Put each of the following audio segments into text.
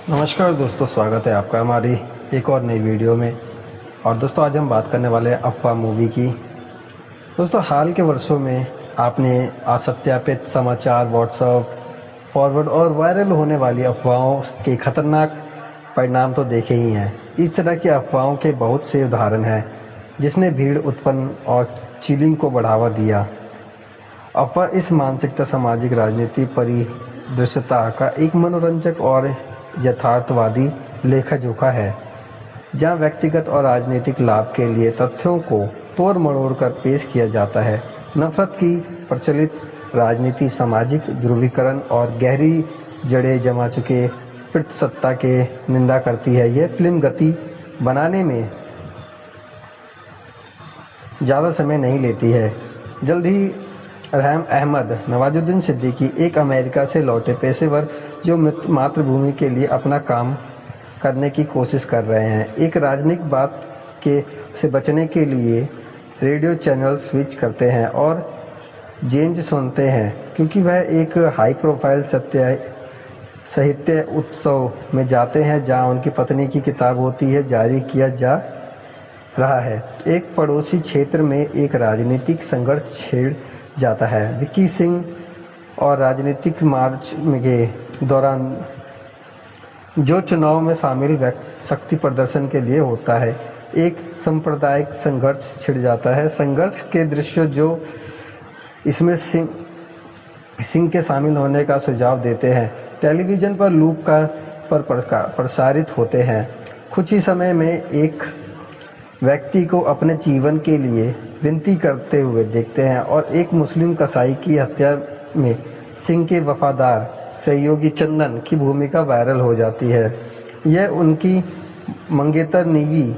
नमस्कार दोस्तों, स्वागत है आपका हमारी एक और नई वीडियो में। और दोस्तों, आज हम बात करने वाले हैं अफवाह मूवी की। दोस्तों, हाल के वर्षों में आपने असत्यापित समाचार, व्हाट्सएप फॉरवर्ड और वायरल होने वाली अफवाहों के खतरनाक परिणाम तो देखे ही हैं। इस तरह की अफवाहों के बहुत से उदाहरण हैं जिसने भीड़ उत्पन्न और चिलिंग को बढ़ावा दिया। अफवाह इस मानसिकता, सामाजिक, राजनीति परिदृश्यता का एक मनोरंजक और यथार्थवादी लेखा जोखा है, जहां व्यक्तिगत और राजनीतिक लाभ के लिए तथ्यों को तोड़ मरोड़ कर पेश किया जाता है। नफरत की प्रचलित राजनीति सामाजिक ध्रुवीकरण और गहरी जड़ें जमा चुके प्रतिसत्ता के निंदा करती है। यह फिल्म गति बनाने में ज़्यादा समय नहीं लेती है। जल्द ही रहम अहमद नवाजुद्दीन सिद्दीकी एक अमेरिका से लौटे पेशेवर जो मातृभूमि के लिए अपना काम करने की कोशिश कर रहे हैं, एक राजनीतिक बात के से बचने के लिए रेडियो चैनल स्विच करते हैं और जेंज सुनते हैं, क्योंकि वह एक हाई प्रोफाइल साहित्य उत्सव में जाते हैं जहां उनकी पत्नी की किताब होती है जारी किया जा रहा है। एक पड़ोसी क्षेत्र में एक राजनीतिक संघर्ष छिड़ जाता है। विक्की सिंह और राजनीतिक मार्च के दौरान जो चुनाव में शामिल शक्ति प्रदर्शन के लिए होता है, एक सांप्रदायिक संघर्ष छिड़ जाता है। संघर्ष के दृश्य जो इसमें सिंह के शामिल होने का सुझाव देते हैं टेलीविज़न पर लूप पर प्रसारित होते हैं। कुछ ही समय में एक व्यक्ति को अपने जीवन के लिए विनती करते हुए देखते हैं और एक मुस्लिम कसाई की हत्या में सिंह के वफादार सहयोगी चंदन की भूमिका वायरल हो जाती है। यह उनकी मंगेतर नीवी,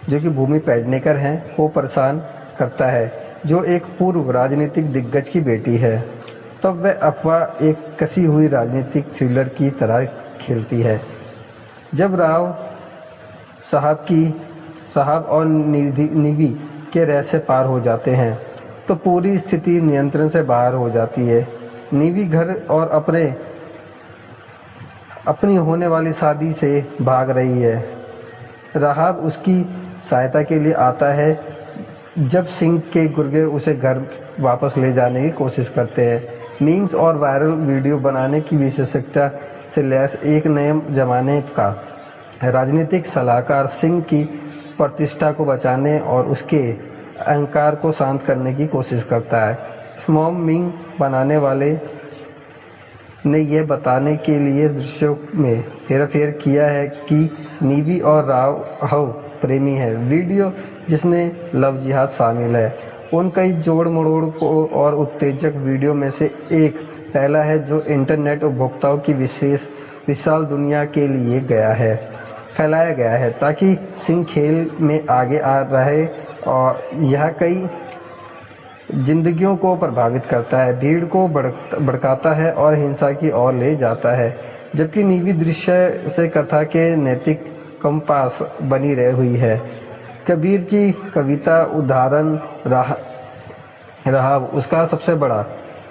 जो कि भूमि पेडनेकर हैं, को परेशान करता है, जो एक पूर्व राजनीतिक दिग्गज की बेटी है। तब वह अफवाह एक कसी हुई राजनीतिक थ्रिलर की तरह खेलती है। जब राव साहब और निवी के रहस्य पार हो जाते हैं तो पूरी स्थिति नियंत्रण से बाहर हो जाती है। निवी घर और अपनी होने वाली शादी से भाग रही है। राहब उसकी सहायता के लिए आता है जब सिंह के गुर्गे उसे घर वापस ले जाने की कोशिश करते हैं। मीम्स और वायरल वीडियो बनाने की विशेषज्ञता से लैस एक नए जमाने का राजनीतिक सलाहकार सिंह की प्रतिष्ठा को बचाने और उसके अहंकार को शांत करने की कोशिश करता है। स्मॉम मीम बनाने वाले ने यह बताने के लिए दृश्यों में हेरफेर किया है कि नीवी और राव प्रेमी है। वीडियो जिसमें लव जिहाद शामिल है उन कई जोड़ मरोड़ को और उत्तेजक वीडियो में से एक पहला है जो इंटरनेट उपभोक्ताओं की विशाल दुनिया के लिए फैलाया गया है ताकि सिंह खेल में आगे आ रहे, और यह कई जिंदगियों को प्रभावित करता है, भीड़ को भड़काता है और हिंसा की ओर ले जाता है। जबकि नीवी दृश्य से कथा के नैतिक कंपास बनी रही हुई है। कबीर की कविता उदाहरण राहब उसका सबसे बड़ा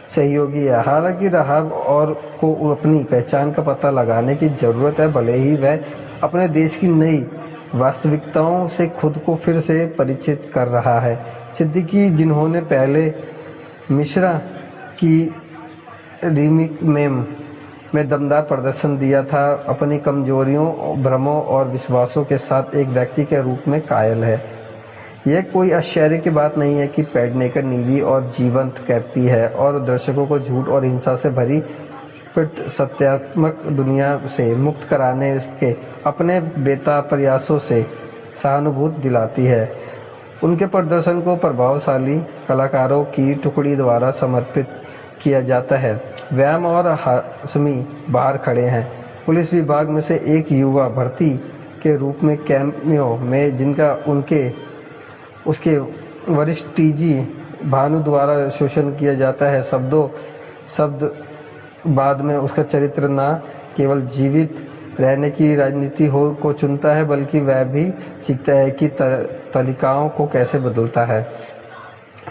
सहयोगी है। हालांकि राहब और को अपनी पहचान का पता लगाने की जरूरत है, भले ही वह अपने देश की नई वास्तविकताओं से खुद को फिर से परिचित कर रहा है। सिद्दीकी, जिन्होंने पहले मिश्रा की रीमेक में दमदार प्रदर्शन दिया था, अपनी कमजोरियों, भ्रमों और विश्वासों के साथ एक व्यक्ति के रूप में कायल है। यह कोई आश्चर्य की बात नहीं है कि पेडनेकर नीवी और जीवंत करती है और दर्शकों को झूठ और हिंसा से भरी सत्यात्मक दुनिया से मुक्त कराने के अपने बेताब प्रयासों से सहानुभूति दिलाती है। उनके प्रदर्शन को प्रभावशाली कलाकारों की टुकड़ी द्वारा समर्पित किया जाता है। व्यायाम और हाशमी बाहर खड़े हैं। पुलिस विभाग में से एक युवा भर्ती के रूप में कैमियो में, जिनका उसके वरिष्ठ टीजी भानु द्वारा शोषण किया जाता है। शब्द बाद में उसका चरित्र न केवल जीवित रहने की राजनीति को चुनता है, बल्कि वह भी सीखता है कि तालिकाओं को कैसे बदलता है।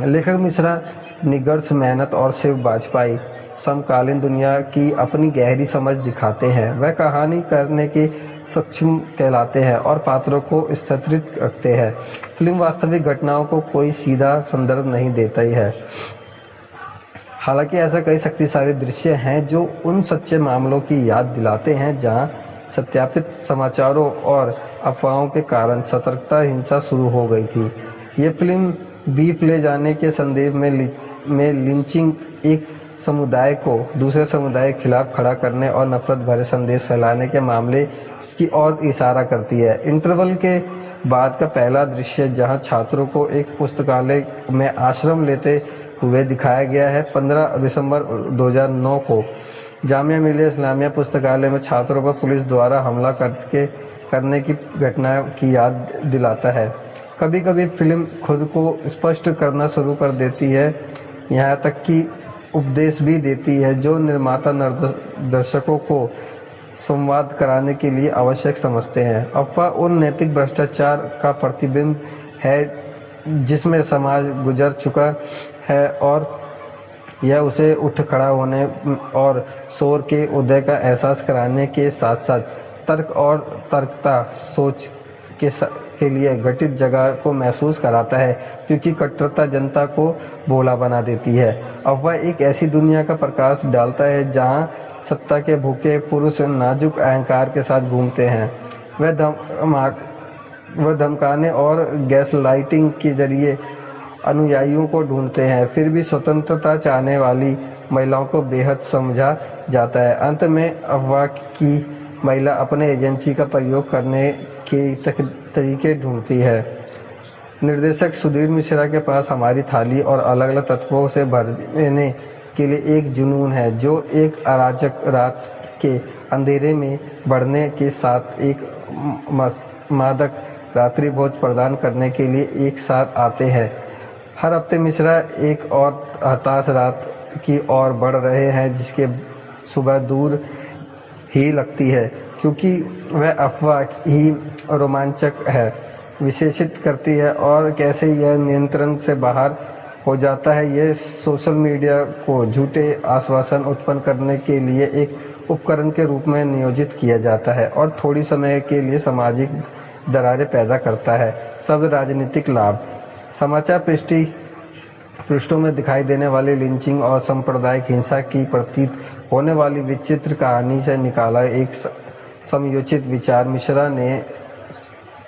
लेखक मिश्रा निष्कर्ष मेहनत और शिव वाजपेयी समकालीन दुनिया की अपनी गहरी समझ दिखाते हैं। वह कहानी करने के सक्षम कहलाते हैं और पात्रों को स्थिरित रखते हैं। फिल्म वास्तविक घटनाओं को कोई सीधा संदर्भ नहीं देता ही है। हालांकि ऐसा कई शक्तिशाली दृश्य हैं जो उन सच्चे मामलों की याद दिलाते हैं जहां सत्यापित समाचारों और अफवाहों के कारण सतर्कता हिंसा शुरू हो गई थी। ये फिल्म बीफ ले जाने के संदेश में लिंचिंग, एक समुदाय को दूसरे समुदाय के खिलाफ खड़ा करने और नफरत भरे संदेश फैलाने के मामले की ओर इशारा करती है। इंटरवल के बाद का पहला दृश्य जहां छात्रों को एक पुस्तकालय में आश्रय लेते हुए दिखाया गया है। 15 दिसंबर 2009 को जामिया मिलिया इस्लामिया पुस्तकालय में छात्रों पर पुलिस द्वारा हमला करने की घटना की याद दिलाता है। कभी कभी फिल्म खुद को स्पष्ट करना शुरू कर देती है, यहाँ तक कि उपदेश भी देती है जो निर्माता दर्शकों को संवाद कराने के लिए आवश्यक समझते हैं। अफवाह उन नैतिक भ्रष्टाचार का प्रतिबिंब है जिसमें समाज गुजर चुका है और यह उसे उठ खड़ा होने और शोर के उदय का एहसास कराने के साथ साथ तर्क और तर्कता सोच के लिए गठित जगह को महसूस कराता है, क्योंकि कट्टरता जनता को भोला बना देती है। अफवाह एक ऐसी दुनिया का प्रकाश डालता है जहां सत्ता के भूखे पुरुष नाजुक अहंकार के साथ घूमते हैं। वह धमकाने और गैस लाइटिंग के जरिए अनुयायियों को ढूंढते हैं, फिर भी स्वतंत्रता चाहने वाली महिलाओं को बेहद समझा जाता है। अंत में अफवाह की महिला अपने एजेंसी का प्रयोग करने के तरीके ढूंढती है। निर्देशक सुधीर मिश्रा के पास हमारी थाली और अलग अलग तत्वों से भरने के लिए एक जुनून है, जो एक अराजक रात के अंधेरे में बढ़ने के साथ एक मादक रात्रि भोज प्रदान करने के लिए एक साथ आते हैं। हर हफ्ते मिश्रा एक और हताश रात की ओर बढ़ रहे हैं, जिसके सुबह दूर ही लगती है, क्योंकि वह अफवाह ही रोमांचक है विशेषित करती है और कैसे यह नियंत्रण से बाहर हो जाता है। यह सोशल मीडिया को झूठे आश्वासन उत्पन्न करने के लिए एक उपकरण के रूप में नियोजित किया जाता है और थोड़ी समय के लिए सामाजिक दरारें पैदा करता है। शब्द राजनीतिक लाभ। समाचार पृष्ठों में दिखाई देने वाली लिंचिंग और सांप्रदायिक हिंसा की प्रतीत होने वाली विचित्र कहानी से निकाला एक समयोचित विचार। मिश्रा ने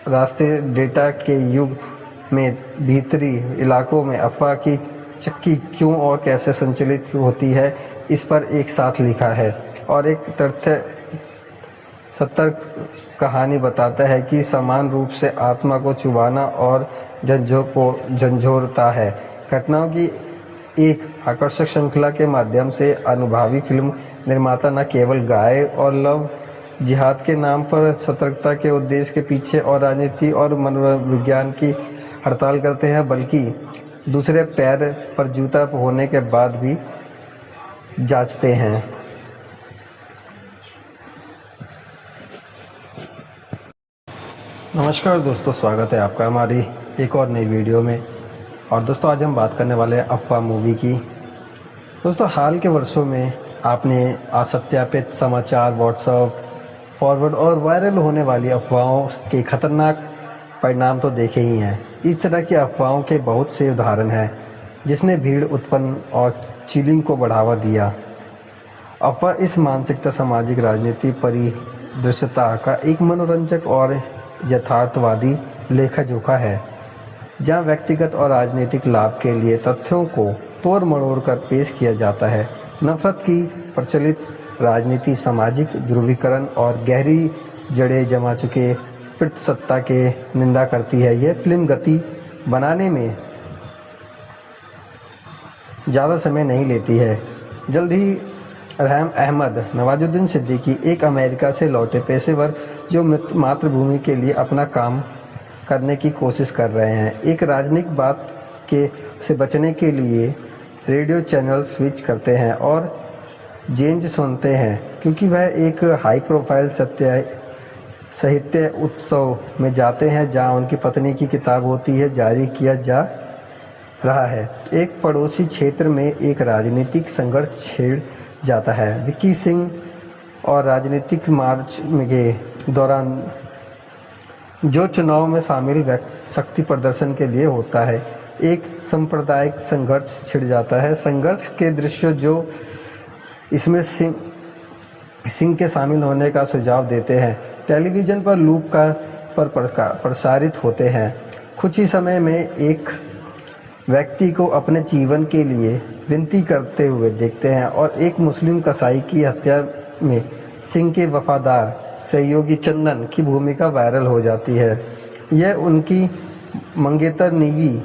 राष्ट्रीय डेटा के युग में भीतरी इलाकों में अफवाह की चक्की क्यों और कैसे संचालित होती है, इस पर एक साथ लिखा है और एक तथ्य सतर्क कहानी बताता है कि समान रूप से आत्मा को चुभाना और झंझोरता है। घटनाओं की एक आकर्षक श्रृंखला के माध्यम से अनुभवी फिल्म निर्माता न केवल गाय और लव जिहाद के नाम पर सतर्कता के उद्देश्य के पीछे और राजनीति और मनोविज्ञान की हड़ताल करते हैं, बल्कि दूसरे पैर पर जूता होने के बाद भी जांचते हैं। नमस्कार दोस्तों, स्वागत है आपका हमारी एक और नई वीडियो में। और दोस्तों, आज हम बात करने वाले हैं अफवाह मूवी की। दोस्तों, हाल के वर्षों में आपने असत्यापित समाचार, व्हाट्सएप फॉरवर्ड और वायरल होने वाली अफवाहों के खतरनाक परिणाम तो देखे ही हैं। इस तरह की अफवाहों के बहुत से उदाहरण हैं जिसने भीड़ उत्पन्न और चिलिंग को बढ़ावा दिया। अफवाह इस मानसिकता, सामाजिक राजनीति परिदृश्यता का एक मनोरंजक और यथार्थवादी लेखा जोखा है, जहां व्यक्तिगत और राजनीतिक लाभ के लिए तथ्यों को तोड़ मरोड़ कर पेश किया जाता है। नफरत की प्रचलित राजनीति सामाजिक ध्रुवीकरण और गहरी जड़ें जमा चुके सत्ता के निंदा करती है। यह फिल्म गति बनाने में ज़्यादा समय नहीं लेती है। जल्द ही रहम अहमद, नवाजुद्दीन सिद्दीकी एक अमेरिका से लौटे पेशेवर जो मातृभूमि के लिए अपना काम करने की कोशिश कर रहे हैं। एक राजनीतिक बात के से बचने के लिए रेडियो चैनल स्विच करते हैं और जेंज सुनते हैं, क्योंकि वह एक हाई प्रोफाइल साहित्य उत्सव में जाते हैं जहां उनकी पत्नी की किताब होती है जारी किया जा रहा है। एक पड़ोसी क्षेत्र में एक राजनीतिक संघर्ष छिड़ जाता है। विक्की सिंह और राजनीतिक मार्च के दौरान जो चुनाव में शामिल शक्ति प्रदर्शन के लिए होता है, एक सांप्रदायिक संघर्ष छिड़ जाता है। संघर्ष के दृश्य जो इसमें सिंह के शामिल होने का सुझाव देते हैं टेलीविज़न पर लूप पर प्रसारित होते हैं। कुछ ही समय में एक व्यक्ति को अपने जीवन के लिए विनती करते हुए देखते हैं और एक मुस्लिम कसाई की हत्या में सिंह के वफादार सहयोगी चंदन की भूमिका वायरल हो जाती है। यह उनकी मंगेतर नीवी,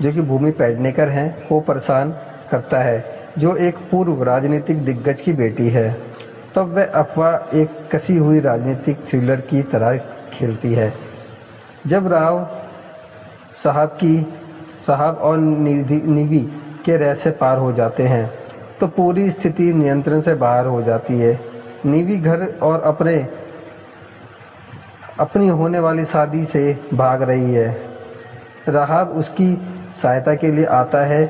जो कि भूमि पेडनेकर हैं, को परेशान करता है, जो एक पूर्व राजनीतिक दिग्गज की बेटी है। तब वह अफवाह एक कसी हुई राजनीतिक थ्रिलर की तरह खेलती है। जब राव साहब और निधि के रहस्य पार हो जाते हैं तो पूरी स्थिति नियंत्रण से बाहर हो जाती है। निधि घर और अपनी होने वाली शादी से भाग रही है। राहब उसकी सहायता के लिए आता है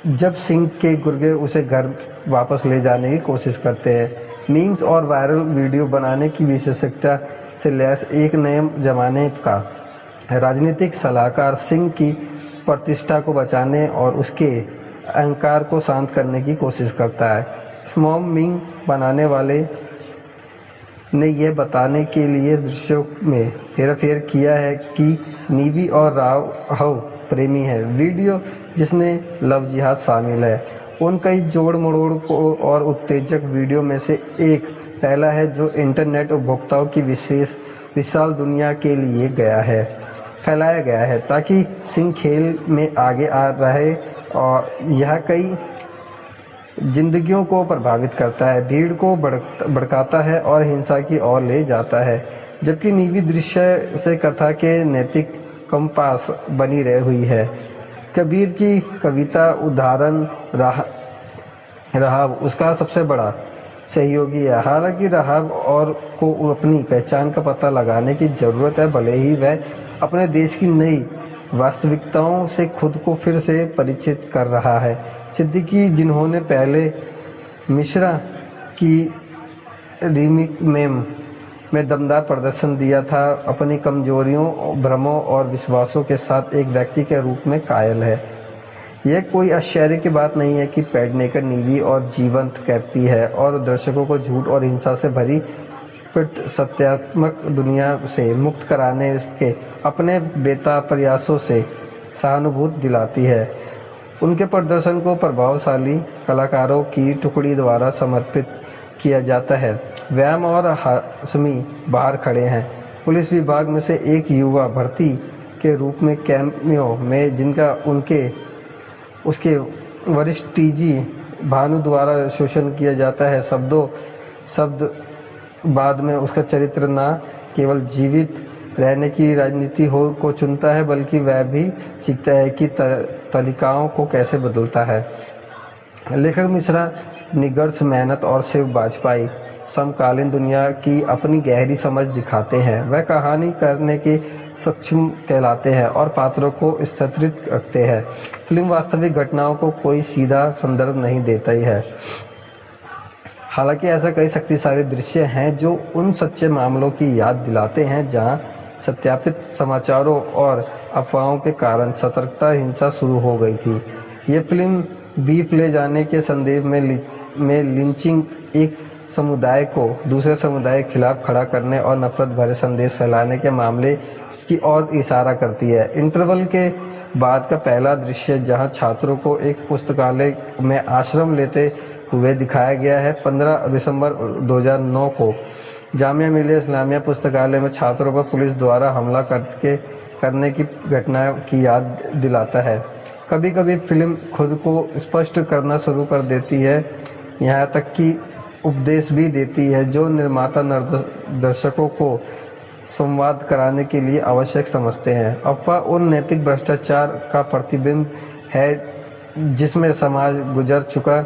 जब सिंह के गुर्गे उसे घर वापस ले जाने की कोशिश करते हैं। मीम्स और वायरल वीडियो बनाने की विशेषज्ञता से लैस एक नए जमाने का राजनीतिक सलाहकार सिंह की प्रतिष्ठा को बचाने और उसके अहंकार को शांत करने की कोशिश करता है। स्मॉम मीम बनाने वाले ने यह बताने के लिए दृश्यों में हेरफेर किया है कि नीवी और राव प्रेमी है। वीडियो जिसमें लव जिहाद शामिल है उन कई जोड़ मरोड़ को और उत्तेजक वीडियो में से एक पहला है जो इंटरनेट उपभोक्ताओं की विशाल दुनिया के लिए फैलाया गया है ताकि सिंह खेल में आगे आ रहे, और यह कई जिंदगियों को प्रभावित करता है, भीड़ को भड़काता है और हिंसा की ओर ले जाता है। जबकि नीवी दृश्य से कथा के नैतिक कंपास बनी रही हुई है। कबीर की कविता उदाहरण राहब उसका सबसे बड़ा सहयोगी है। हालांकि राहब और को अपनी पहचान का पता लगाने की ज़रूरत है, भले ही वह अपने देश की नई वास्तविकताओं से खुद को फिर से परिचित कर रहा है। सिद्दीकी, जिन्होंने पहले मिश्रा की रीमेक में दमदार प्रदर्शन दिया था, अपनी कमजोरियों, भ्रमों और विश्वासों के साथ एक व्यक्ति के रूप में कायल है। यह कोई आश्चर्य की बात नहीं है कि पेडनेकर नीवी और जीवंत करती है और दर्शकों को झूठ और हिंसा से भरी सत्यात्मक दुनिया से मुक्त कराने के अपने बेताब प्रयासों से सहानुभूति दिलाती है। उनके प्रदर्शन को प्रभावशाली कलाकारों की टुकड़ी द्वारा समर्पित किया जाता है। व्यायाम और हाशमी बाहर खड़े हैं। पुलिस विभाग में से एक युवा भर्ती के रूप में कैमियो में, जिनका उसके वरिष्ठ टीजी भानु द्वारा शोषण किया जाता है। शब्द बाद में उसका चरित्र न केवल जीवित रहने की राजनीति को चुनता है, बल्कि वह भी सीखता है कि तरीकाओं को कैसे बदलता है। लेखक मिश्रा निष्कर्ष मेहनत और शिव वाजपेयी समकालीन दुनिया की अपनी गहरी समझ दिखाते हैं। वह कहानी करने के सक्षम कहलाते हैं और पात्रों को स्थिरित रखते हैं। फिल्म वास्तविक घटनाओं को कोई सीधा संदर्भ नहीं देता ही है। हालांकि ऐसा कई शक्तिशाली दृश्य हैं जो उन सच्चे मामलों की याद दिलाते हैं जहां सत्यापित समाचारों और अफवाहों के कारण सतर्कता हिंसा शुरू हो गई थी। ये फिल्म बीफ ले जाने के संदेश में लिंचिंग, एक समुदाय को दूसरे समुदाय के खिलाफ खड़ा करने और नफरत भरे संदेश फैलाने के मामले की ओर इशारा करती है। इंटरवल के बाद का पहला दृश्य जहां छात्रों को एक पुस्तकालय में आश्रम लेते हुए दिखाया गया है। 15 दिसंबर 2009 को जामिया मिलिया इस्लामिया पुस्तकालय में छात्रों पर पुलिस द्वारा हमला करने की घटना की याद दिलाता है। कभी कभी फिल्म खुद को स्पष्ट करना शुरू कर देती है, यहाँ तक कि उपदेश भी देती है जो निर्माता दर्शकों को संवाद कराने के लिए आवश्यक समझते हैं। अफवाह उन नैतिक भ्रष्टाचार का प्रतिबिंब है जिसमें समाज गुजर चुका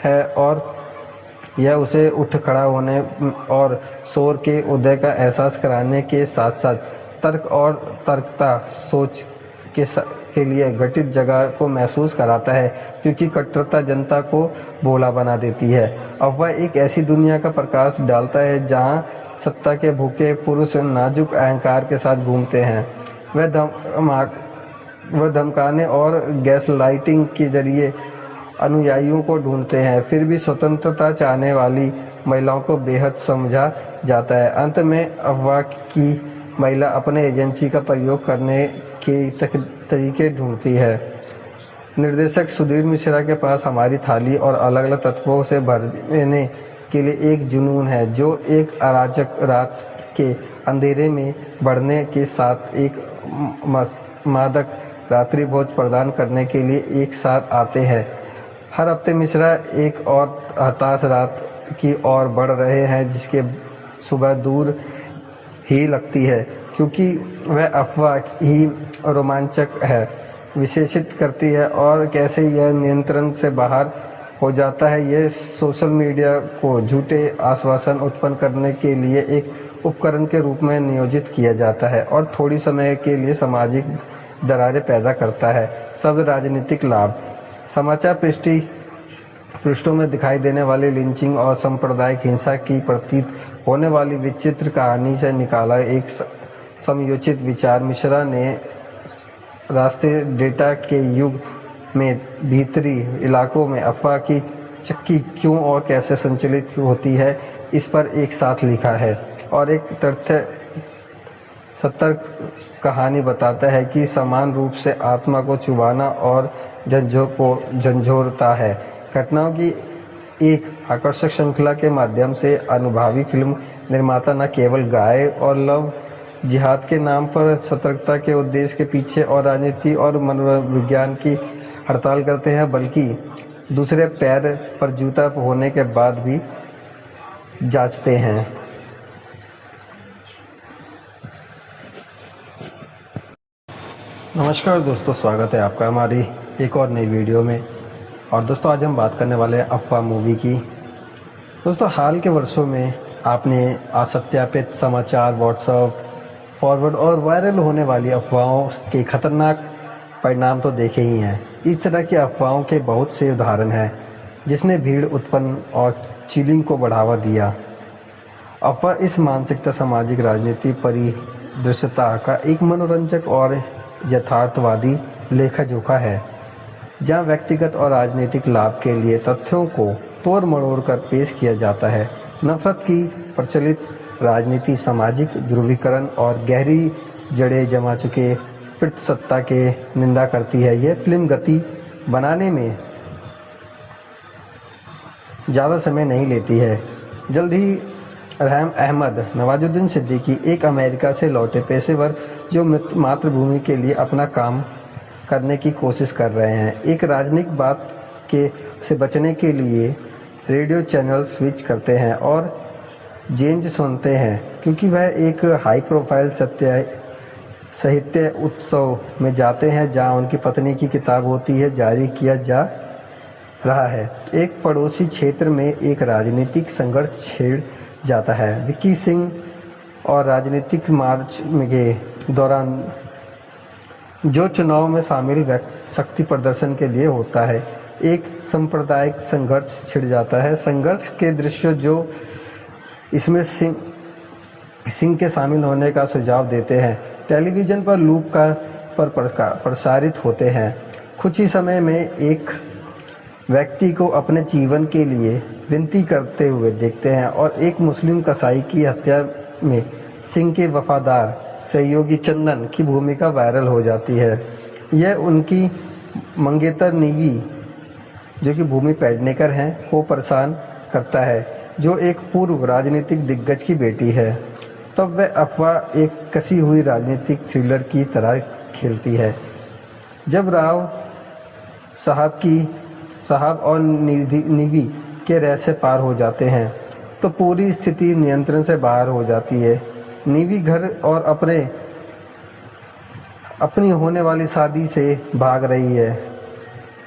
है और यह उसे उठ खड़ा होने और शोर के उदय का एहसास कराने के साथ साथ तर्क और तर्कता सोच के लिए गठित जगह को महसूस कराता है, क्योंकि कट्टरता जनता को भोला बना देती है। अफवाह एक ऐसी दुनिया का प्रकाश डालता है जहां सत्ता के भूखे पुरुष नाजुक अहंकार के साथ घूमते हैं। वह धमकाने और गैस लाइटिंग के जरिए अनुयायियों को ढूंढते हैं, फिर भी स्वतंत्रता चाहने वाली महिलाओं को बेहद समझा जाता है। अंत में अफवाह की महिला अपने एजेंसी का प्रयोग करने के तरीके ढूंढती है। निर्देशक सुधीर मिश्रा के पास हमारी थाली और अलग अलग तत्वों से भरने के लिए एक जुनून है, जो एक अराजक रात के अंधेरे में बढ़ने के साथ एक मादक रात्रि भोज प्रदान करने के लिए एक साथ आते हैं। हर हफ्ते मिश्रा एक और हताश रात की ओर बढ़ रहे हैं, जिसके सुबह दूर ही लगती है, क्योंकि वह अफवाह ही रोमांचक है, विशेषित करती है और कैसे यह नियंत्रण से बाहर हो जाता है। यह सोशल मीडिया को झूठे आश्वासन उत्पन्न करने के लिए एक उपकरण के रूप में नियोजित किया जाता है और थोड़ी समय के लिए सामाजिक दरारें पैदा करता है। शब्द राजनीतिक लाभ। समाचार पृष्ठों में दिखाई देने वाली लिंचिंग और सांप्रदायिक हिंसा की प्रतीत होने वाली विचित्र कहानी से निकाला एक समयोचित विचार। मिश्रा ने रास्ते डेटा के युग में भीतरी इलाकों में अफवाह की चक्की क्यों और कैसे संचालित होती है, इस पर एक साथ लिखा है और एक तथ्य सतर्क कहानी बताता है कि समान रूप से आत्मा को चुभाना और झंझोरता है। घटनाओं की एक आकर्षक श्रृंखला के माध्यम से अनुभवी फिल्म निर्माता न केवल गाय और लव जिहाद के नाम पर सतर्कता के उद्देश्य के पीछे और राजनीति और मनोविज्ञान की हड़ताल करते हैं, बल्कि दूसरे पैर पर जूता होने के बाद भी जांचते हैं। नमस्कार दोस्तों, स्वागत है आपका हमारी एक और नई वीडियो में। और दोस्तों, आज हम बात करने वाले हैं अफवाह मूवी की। दोस्तों, हाल के वर्षों में आपने असत्यापित समाचार, व्हाट्सएप फॉरवर्ड और वायरल होने वाली अफवाहों के खतरनाक परिणाम तो देखे ही हैं। इस तरह की अफवाहों के बहुत से उदाहरण हैं जिसने भीड़ उत्पन्न और चिलिंग को बढ़ावा दिया। अफवाह इस मानसिकता, सामाजिक राजनीति परिदृश्यता का एक मनोरंजक और यथार्थवादी लेखा जोखा है, जहां व्यक्तिगत और राजनीतिक लाभ के लिए तथ्यों को तोड़ मरोड़ कर पेश किया जाता है। नफरत की प्रचलित राजनीति, सामाजिक ध्रुवीकरण और गहरी जड़ें जमा चुके सत्ता के निंदा करती है। यह फिल्म गति बनाने में ज़्यादा समय नहीं लेती है। जल्द ही रहम अहमद, नवाजुद्दीन सिद्दीकी एक अमेरिका से लौटे पेशेवर जो मातृभूमि के लिए अपना काम करने की कोशिश कर रहे हैं, एक राजनीतिक बात से बचने के लिए रेडियो चैनल स्विच करते हैं और जेंज सुनते हैं, क्योंकि वह एक हाई प्रोफाइल साहित्य उत्सव में जाते हैं जहां उनकी पत्नी की किताब होती है जारी किया जा रहा है। एक पड़ोसी क्षेत्र में एक राजनीतिक संघर्ष छिड़ जाता है। विक्की सिंह और राजनीतिक मार्च के दौरान जो चुनाव में शामिल शक्ति प्रदर्शन के लिए होता है, एक सांप्रदायिक संघर्ष छिड़ जाता है। संघर्ष के दृश्य जो इसमें सिंह के शामिल होने का सुझाव देते हैं, टेलीविज़न पर लूप पर प्रसारित होते हैं। कुछ ही समय में एक व्यक्ति को अपने जीवन के लिए विनती करते हुए देखते हैं और एक मुस्लिम कसाई की हत्या में सिंह के वफादार सहयोगी चंदन की भूमिका वायरल हो जाती है। यह उनकी मंगेतर नीवी, जो कि भूमि पेडनेकर हैं, को परेशान करता है, जो एक पूर्व राजनीतिक दिग्गज की बेटी है। तब वह अफवाह एक कसी हुई राजनीतिक थ्रिलर की तरह खेलती है। जब राव साहब और नीवी के रहस्य पार हो जाते हैं तो पूरी स्थिति नियंत्रण से बाहर हो जाती है। नीवी घर और अपनी होने वाली शादी से भाग रही है।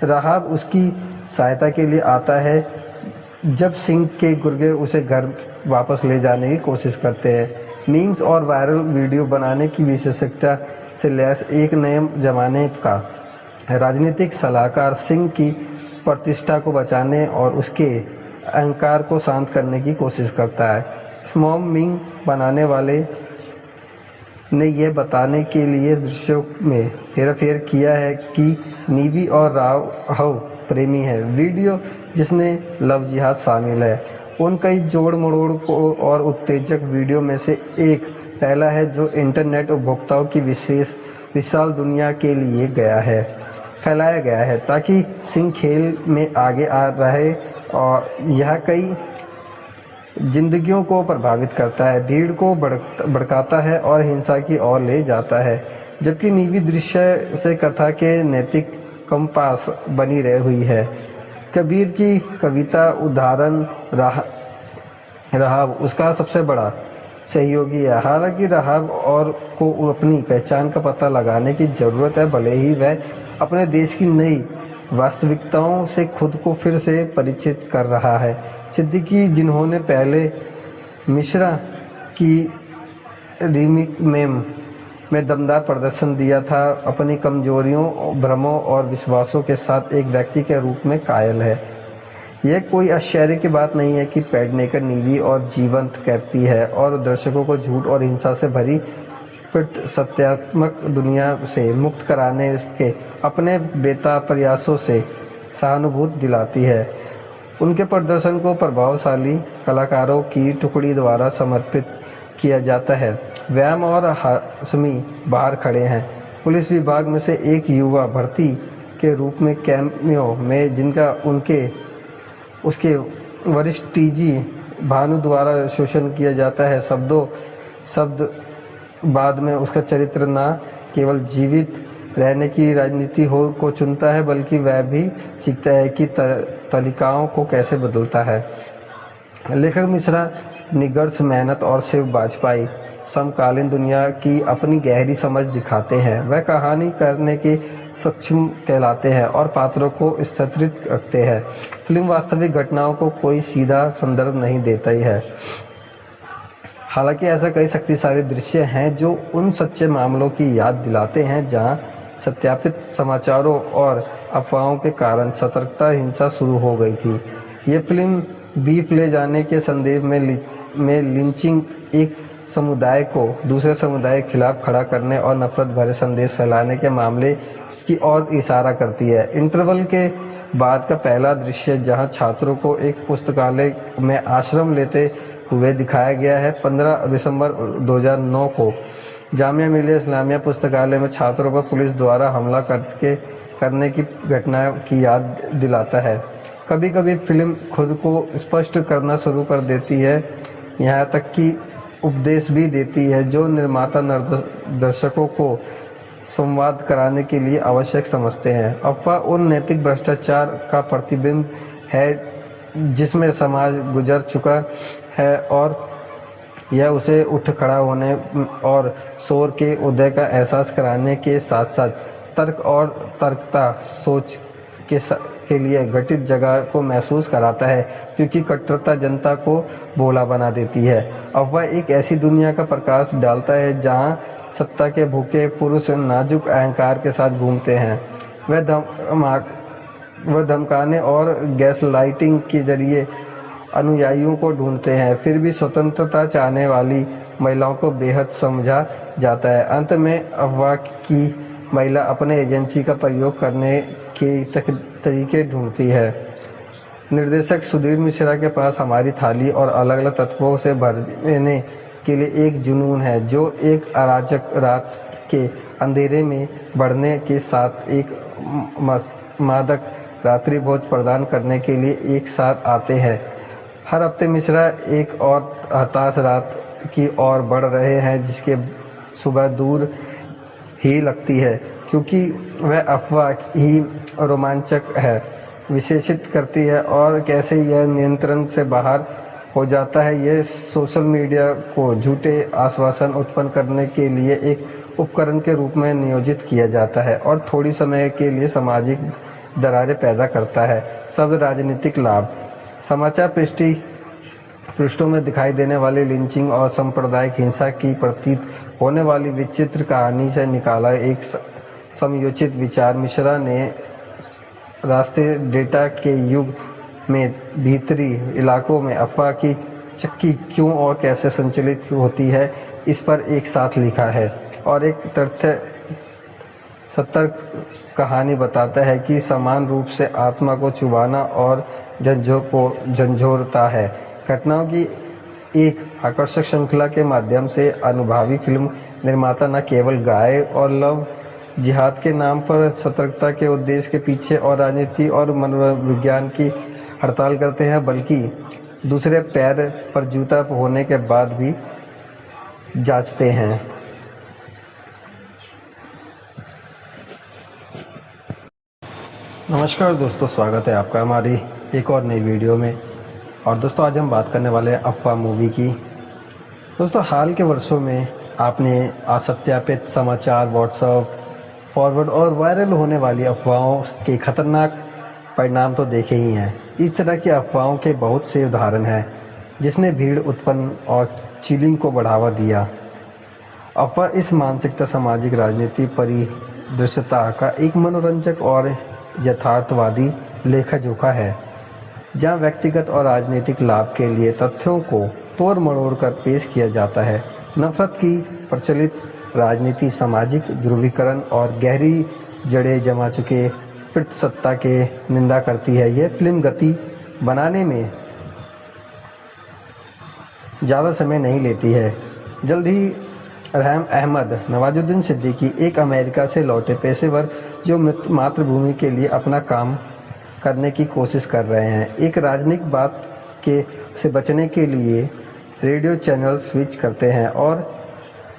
राहाब उसकी सहायता के लिए आता है जब सिंह के गुर्गे उसे घर वापस ले जाने की कोशिश करते हैं। मीम्स और वायरल वीडियो बनाने की विशेषज्ञता से लैस एक नए जमाने का राजनीतिक सलाहकार सिंह की प्रतिष्ठा को बचाने और उसके अहंकार को शांत करने की कोशिश करता है। स्मॉम मीम बनाने वाले ने यह बताने के लिए दृश्यों में हेरफेर किया है कि नीवी और राघव प्रेमी है। वीडियो जिसमें लव जिहाद शामिल है उन कई जोड़ मरोड़ को और उत्तेजक वीडियो में से एक पहला है जो इंटरनेट उपभोक्ताओं की विशाल दुनिया के लिए फैलाया गया है ताकि सिंह खेल में आगे आ रहे और यह कई जिंदगियों को प्रभावित करता है, भीड़ को भड़काता है और हिंसा की ओर ले जाता है। जबकि नीवी दृश्य से कथा के नैतिक कंपास बनी रही हुई है। कबीर की कविता उदाहरण राहाब उसका सबसे बड़ा सहयोगी है। हालांकि राहाब और को अपनी पहचान का पता लगाने की ज़रूरत है, भले ही वह अपने देश की नई वास्तविकताओं से खुद को फिर से परिचित कर रहा है। सिद्दीकी जिन्होंने पहले मिश्रा की रीमेक में दमदार प्रदर्शन दिया था, अपनी कमजोरियों, भ्रमों और विश्वासों के साथ एक व्यक्ति के रूप में कायल है। यह कोई आश्चर्य की बात नहीं है कि पेडनेकर नीवी और जीवंत करती है और दर्शकों को झूठ और हिंसा से भरी सत्यात्मक दुनिया से मुक्त कराने के अपने बेताब प्रयासों से सहानुभूति दिलाती है। उनके प्रदर्शन को प्रभावशाली कलाकारों की टुकड़ी द्वारा समर्पित किया जाता है। व्यायाम और हाशमी बाहर खड़े हैं। पुलिस विभाग में से एक युवा भर्ती के रूप में कैमियो में जिनका उसके वरिष्ठ टीजी भानु द्वारा शोषण किया जाता है। शब्द बाद में उसका चरित्र न केवल जीवित रहने की राजनीति को चुनता है बल्कि वह भी सीखता है कि तरीकाओं को कैसे बदलता है। लेखक मिश्रा निगर्स मेहनत और शिव वाजपेयी समकालीन दुनिया की अपनी गहरी समझ दिखाते हैं। वह कहानी करने के सक्षम कहलाते हैं और पात्रों को स्थिरित रखते हैं। फिल्म वास्तविक घटनाओं को कोई सीधा संदर्भ नहीं देता ही है। हालांकि ऐसा कई शक्तिशाली दृश्य हैं जो उन सच्चे मामलों की याद दिलाते हैं जहां सत्यापित समाचारों और अफवाहों के कारण सतर्कता हिंसा शुरू हो गई थी। ये फिल्म बीफ ले जाने के संदेश में लिंचिंग, एक समुदाय को दूसरे समुदाय के खिलाफ खड़ा करने और नफरत भरे संदेश फैलाने के मामले की ओर इशारा करती है। इंटरवल के बाद का पहला दृश्य जहां छात्रों को एक पुस्तकालय में आश्रम लेते हुए दिखाया गया है। 15 दिसंबर 2009 को जामिया मिलिया इस्लामिया पुस्तकालय में छात्रों पर पुलिस द्वारा हमला करने की घटना की याद दिलाता है। कभी कभी फिल्म खुद को स्पष्ट करना शुरू कर देती है, यहाँ तक कि उपदेश भी देती है जो निर्माता दर्शकों को संवाद कराने के लिए आवश्यक समझते हैं। अफवाह उन नैतिक भ्रष्टाचार का प्रतिबिंब है जिसमें समाज गुजर चुका है और यह उसे उठ खड़ा होने और शोर के उदय का एहसास कराने के साथ साथ तर्क और तर्कता सोच के लिए गठित जगह को महसूस कराता है, क्योंकि कट्टरता जनता को भोला बना देती है। अफवाह एक ऐसी दुनिया का प्रकाश डालता है जहां सत्ता के भूखे पुरुष नाजुक अहंकार के साथ घूमते हैं। वह धमकाने और गैस लाइटिंग के जरिए अनुयायियों को ढूंढते हैं, फिर भी स्वतंत्रता चाहने वाली महिलाओं को बेहद समझा जाता है। अंत में अफवाह की महिला अपने एजेंसी का प्रयोग करने के तरीके ढूंढती है। निर्देशक सुधीर मिश्रा के पास हमारी थाली और अलग अलग तत्वों से भरने के लिए एक जुनून है जो एक अराजक रात के अंधेरे में बढ़ने के साथ एक मादक रात्रि भोज प्रदान करने के लिए एक साथ आते हैं। हर हफ्ते मिश्रा एक और हताश रात की ओर बढ़ रहे हैं जिसके सुबह दूर ही लगती है, क्योंकि वह अफवाह ही रोमांचक है। विशेषित करती है और कैसे यह नियंत्रण से बाहर हो जाता है। यह सोशल मीडिया को झूठे आश्वासन उत्पन्न करने के लिए एक उपकरण के रूप में नियोजित किया जाता है और थोड़ी समय के लिए सामाजिक दरारें पैदा करता है। शब्द राजनीतिक लाभ। समाचार पृष्ठों में दिखाई देने वाली लिंचिंग और सांप्रदायिक हिंसा की प्रतीत होने वाली विचित्र कहानी से निकाला एक समयोचित विचार। मिश्रा ने राष्ट्रीय डेटा के युग में भीतरी इलाकों में अफवाह की चक्की क्यों और कैसे संचालित होती है, इस पर एक साथ लिखा है और एक तथ्य सतर्क कहानी बताता है कि समान रूप से आत्मा को चुभाना और झंझोरता है। घटनाओं की एक आकर्षक श्रृंखला के माध्यम से अनुभवी फिल्म निर्माता न केवल गाय और लव जिहाद के नाम पर सतर्कता के उद्देश्य के पीछे और राजनीति और मनोविज्ञान की हड़ताल करते हैं, बल्कि दूसरे पैर पर जूता होने के बाद भी जांचते हैं। नमस्कार दोस्तों, स्वागत है आपका हमारी एक और नई वीडियो में। और दोस्तों, आज हम बात करने वाले हैं अफवाह मूवी की। दोस्तों, हाल के वर्षों में आपने असत्यापित समाचार, व्हाट्सएप फॉरवर्ड और वायरल होने वाली अफवाहों के खतरनाक परिणाम तो देखे ही हैं। इस तरह की अफवाहों के बहुत से उदाहरण हैं जिसने भीड़ उत्पन्न और चिलिंग को बढ़ावा दिया। अफवाह इस मानसिकता, सामाजिक राजनीति परिदृश्यता का एक मनोरंजक और यथार्थवादी लेखा जोखा है, जहां व्यक्तिगत और राजनीतिक लाभ के लिए तथ्यों को तोड़ मरोड़ कर पेश किया जाता है। नफरत की प्रचलित राजनीति, सामाजिक ध्रुवीकरण और गहरी जड़ें जमा चुके प्रतिसत्ता के निंदा करती है। यह फिल्म गति बनाने में ज़्यादा समय नहीं लेती है। जल्द ही रहम अहमद, नवाजुद्दीन सिद्दीकी एक अमेरिका से लौटे पेशेवर जो मातृभूमि के लिए अपना काम करने की कोशिश कर रहे हैं, एक राजनीतिक बात से बचने के लिए रेडियो चैनल स्विच करते हैं और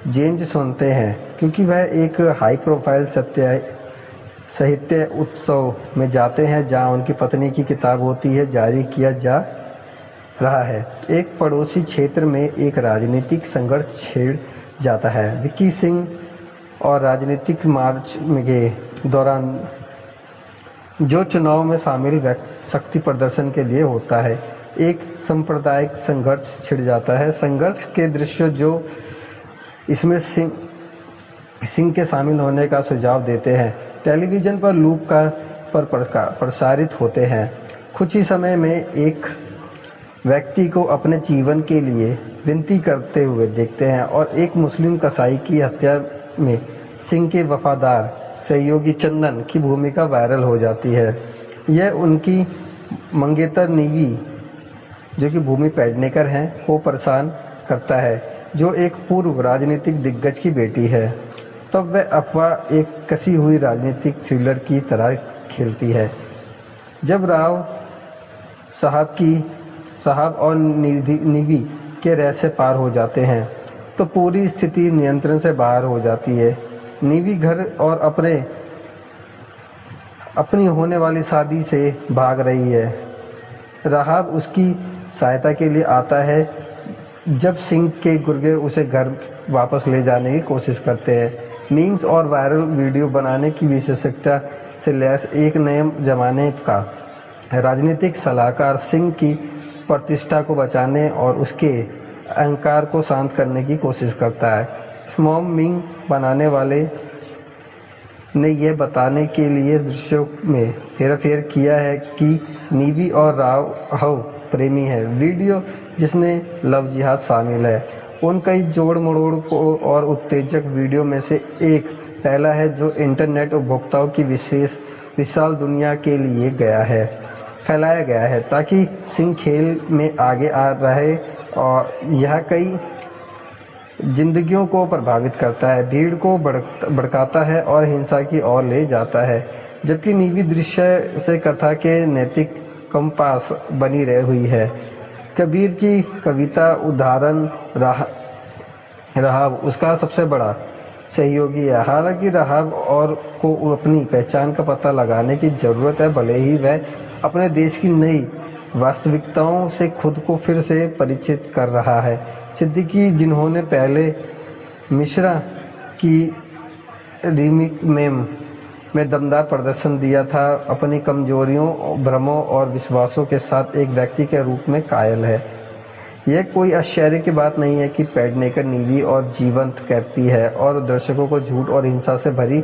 जेंज सुनते हैं, क्योंकि वह एक हाई प्रोफाइल साहित्य उत्सव में जाते हैं जहां उनकी पत्नी की किताब होती है जारी किया जा रहा है। एक पड़ोसी क्षेत्र में एक राजनीतिक संघर्ष छिड़ जाता है। विक्की सिंह और राजनीतिक मार्च के दौरान जो चुनाव में शामिल शक्ति प्रदर्शन के लिए होता है, एक सांप्रदायिक संघर्ष छिड़ जाता है। संघर्ष के दृश्य जो इसमें सिंह के शामिल होने का सुझाव देते हैं, टेलीविज़न पर लूप पर प्रसारित होते हैं। कुछ ही समय में एक व्यक्ति को अपने जीवन के लिए विनती करते हुए देखते हैं और एक मुस्लिम कसाई की हत्या में सिंह के वफादार सहयोगी चंदन की भूमिका वायरल हो जाती है। यह उनकी मंगेतर नीवी, जो कि भूमि पेडनेकर हैं, को परेशान करता है, जो एक पूर्व राजनीतिक दिग्गज की बेटी है। तब वह अफवाह एक कसी हुई राजनीतिक थ्रिलर की तरह खेलती है। जब राव साहब और नीवी के रहस्य पार हो जाते हैं तो पूरी स्थिति नियंत्रण से बाहर हो जाती है। नीवी घर और अपनी होने वाली शादी से भाग रही है। राहब उसकी सहायता के लिए आता है जब सिंह के गुर्गे उसे घर वापस ले जाने की कोशिश करते हैं। मीम्स और वायरल वीडियो बनाने की विशेषज्ञता से लैस एक नए जमाने का राजनीतिक सलाहकार सिंह की प्रतिष्ठा को बचाने और उसके अहंकार को शांत करने की कोशिश करता है। स्मॉम मीम बनाने वाले ने यह बताने के लिए दृश्यों में हेरफेर किया है कि नीवी और राव प्रेमी है। वीडियो जिसमें लव जिहाद शामिल है, उन कई जोड़ मरोड़ को और उत्तेजक वीडियो में से एक पहला है जो इंटरनेट उपभोक्ताओं की विशाल दुनिया के लिए फैलाया गया है ताकि सिंह खेल में आगे आ रहे, और यह कई जिंदगियों को प्रभावित करता है, भीड़ को भड़काता है और हिंसा की ओर ले जाता है। जबकि नीवी दृश्य से कथा के नैतिक कंपास बनी रही हुई है। कबीर की कविता उदाहरण राहब उसका सबसे बड़ा सहयोगी है। हालांकि राहब और को अपनी पहचान का पता लगाने की ज़रूरत है, भले ही वह अपने देश की नई वास्तविकताओं से खुद को फिर से परिचित कर रहा है। सिद्दीकी, जिन्होंने पहले मिश्रा की रीमेक में दमदार प्रदर्शन दिया था, अपनी कमजोरियों, भ्रमों और विश्वासों के साथ एक व्यक्ति के रूप में कायल है। यह कोई आश्चर्य की बात नहीं है कि पेडनेकर नीली और जीवंत करती है और दर्शकों को झूठ और हिंसा से भरी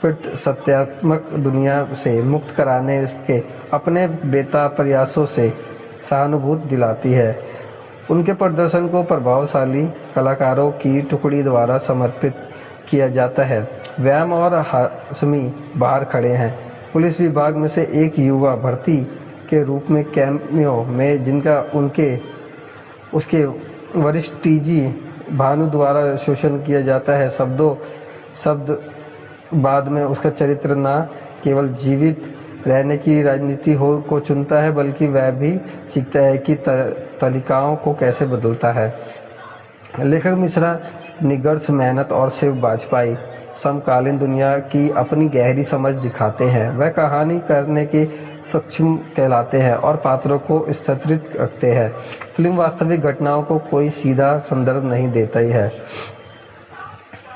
सत्यात्मक दुनिया से मुक्त कराने के अपने बेताब प्रयासों से सहानुभूति दिलाती है। उनके प्रदर्शन को प्रभावशाली कलाकारों की टुकड़ी द्वारा समर्पित किया जाता है। व्यायाम और हाशमी बाहर खड़े हैं। पुलिस विभाग में से एक युवा भर्ती के रूप में कैमियो में, जिनका उसके वरिष्ठ टीजी भानु द्वारा शोषण किया जाता है। शब्द बाद में उसका चरित्र न केवल जीवित रहने की राजनीति को चुनता है, बल्कि वह भी सीखता है कि तरीकाओं को कैसे बदलता है। लेखक मिश्रा निष्कर्ष मेहनत और शिव वाजपेयी समकालीन दुनिया की अपनी गहरी समझ दिखाते हैं। वह कहानी करने के सक्षम कहलाते हैं और पात्रों को स्थिरित रखते हैं। फिल्म वास्तविक घटनाओं को कोई सीधा संदर्भ नहीं देता ही है।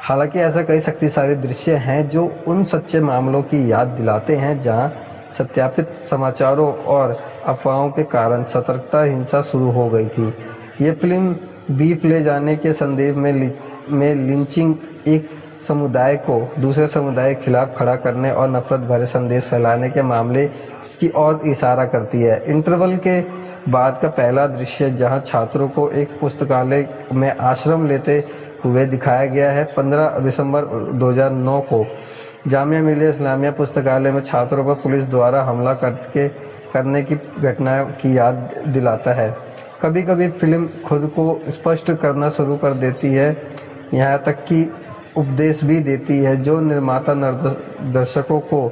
हालांकि ऐसा कई शक्तिशाली दृश्य हैं जो उन सच्चे मामलों की याद दिलाते हैं जहां सत्यापित समाचारों और अफवाहों के कारण सतर्कता हिंसा शुरू हो गई थी। ये फिल्म बीफ ले जाने के संदेश में लिंचिंग, एक समुदाय को दूसरे समुदाय के खिलाफ खड़ा करने और नफरत भरे संदेश फैलाने के मामले की ओर इशारा करती है। इंटरवल के बाद का पहला दृश्य, जहां छात्रों को एक पुस्तकालय में आश्रय लेते हुए दिखाया गया है, 15 दिसंबर 2009 को जामिया मिलिया इस्लामिया पुस्तकालय में छात्रों पर पुलिस द्वारा हमला करने की घटना की याद दिलाता है। कभी कभी फिल्म खुद को स्पष्ट करना शुरू कर देती है, यहाँ तक कि उपदेश भी देती है, जो निर्माता दर्शकों को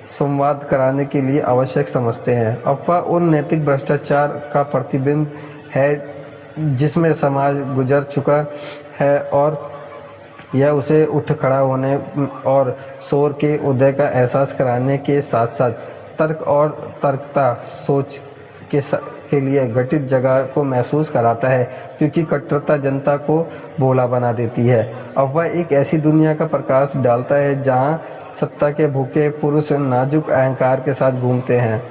संवाद कराने के लिए आवश्यक समझते हैं। अफवाह उन नैतिक भ्रष्टाचार का प्रतिबिंब है जिसमें समाज गुजर चुका है, और यह उसे उठ खड़ा होने और शोर के उदय का एहसास कराने के साथ साथ तर्क और तर्कता सोच के लिए गठित जगह को महसूस कराता है, क्योंकि कट्टरता जनता को भोला बना देती है। अफवाह एक ऐसी दुनिया का प्रकाश डालता है जहां सत्ता के भूखे पुरुष नाजुक अहंकार के साथ घूमते हैं।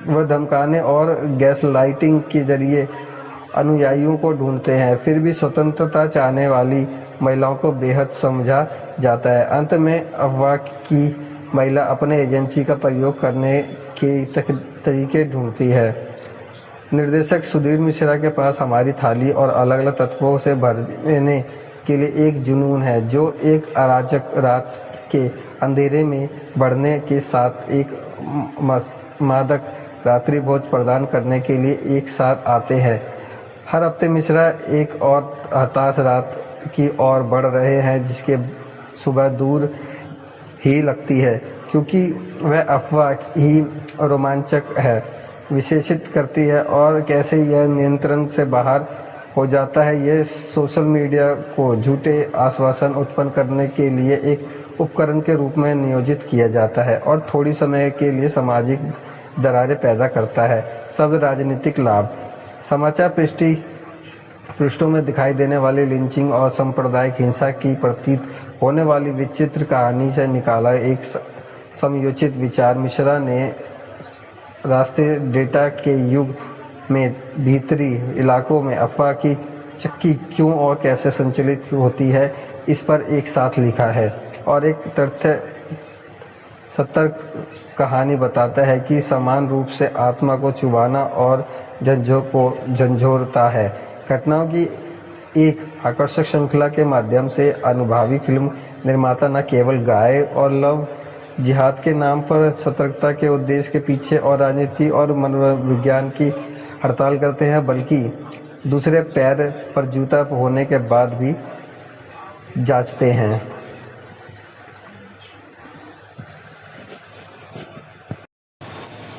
वह धमकाने और गैस लाइटिंग के जरिए अनुयायियों को ढूंढते हैं, फिर भी स्वतंत्रता चाहने वाली महिलाओं को बेहद समझा जाता है। अंत में अफवाह की महिला अपने एजेंसी का प्रयोग करने के तरीके ढूंढती है। निर्देशक सुधीर मिश्रा के पास हमारी थाली और अलग अलग तत्वों से भरने के लिए एक जुनून है, जो एक अराजक रात के अंधेरे में बढ़ने के साथ एक मादक रात्रि भोज प्रदान करने के लिए एक साथ आते हैं। हर हफ्ते मिश्रा एक और हताश रात की ओर बढ़ रहे हैं, जिसके सुबह दूर ही लगती है, क्योंकि वह अफवाह ही रोमांचक है, विशेषित करती है और कैसे यह नियंत्रण से बाहर हो जाता है। यह सोशल मीडिया को झूठे आश्वासन उत्पन्न करने के लिए एक उपकरण के रूप में नियोजित किया जाता है और थोड़ी समय के लिए सामाजिक दरारें पैदा करता है। शब्द राजनीतिक लाभ। समाचार पृष्ठों में दिखाई देने वाली लिंचिंग और सांप्रदायिक हिंसा की प्रतीत होने वाली विचित्र कहानी से निकाला एक समयोचित विचार। मिश्रा ने राष्ट्रीय डेटा के युग में भीतरी इलाकों में अफवाह की चक्की क्यों और कैसे संचालित होती है, इस पर एक साथ लिखा है और एक तथ्य सतर्क कहानी बताता है कि समान रूप से आत्मा को चुभाना और झंझोरता है। घटनाओं की एक आकर्षक श्रृंखला के माध्यम से अनुभवी फिल्म निर्माता न केवल गाय और लव जिहाद के नाम पर सतर्कता के उद्देश्य के पीछे और राजनीति और मनोविज्ञान की हड़ताल करते हैं, बल्कि दूसरे पैर पर जूता होने के बाद भी जांचते हैं।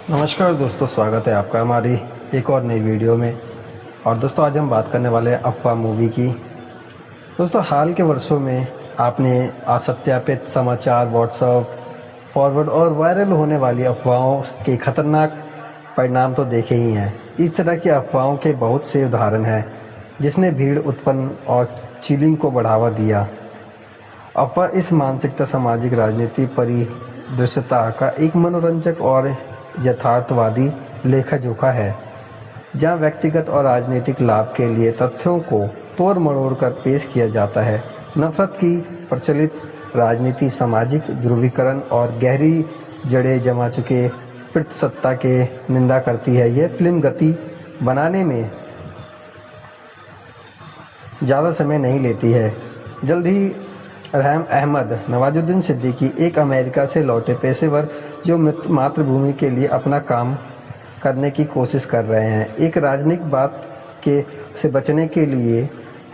नमस्कार दोस्तों, स्वागत है आपका हमारी एक और नई वीडियो में। और दोस्तों, आज हम बात करने वाले हैं अफवाह मूवी की। दोस्तों, हाल के वर्षों में आपने असत्यापित समाचार, व्हाट्सएप, फॉरवर्ड और वायरल होने वाली अफवाहों के खतरनाक परिणाम तो देखे ही हैं। इस तरह की अफवाहों के बहुत से उदाहरण हैं जिसने भीड़ उत्पन्न और चिलिंग को बढ़ावा दिया। अफवाह इस मानसिकता, सामाजिक, राजनीतिक परिदृश्यता का एक मनोरंजक और यथार्थवादी लेखा जोखा है, जहाँ व्यक्तिगत और राजनीतिक लाभ के लिए तथ्यों को तोड़ मरोड़ कर पेश किया जाता है। नफरत की प्रचलित राजनीति, सामाजिक ध्रुवीकरण और गहरी जड़ें जमा चुके पितृसत्ता के निंदा करती है। यह फिल्म गति बनाने में ज़्यादा समय नहीं लेती है। जल्द ही रहम अहमद नवाजुद्दीन सिद्दीकी एक अमेरिका से लौटे पेशेवर जो मातृभूमि के लिए अपना काम करने की कोशिश कर रहे हैं। एक राजनीतिक बात के से बचने के लिए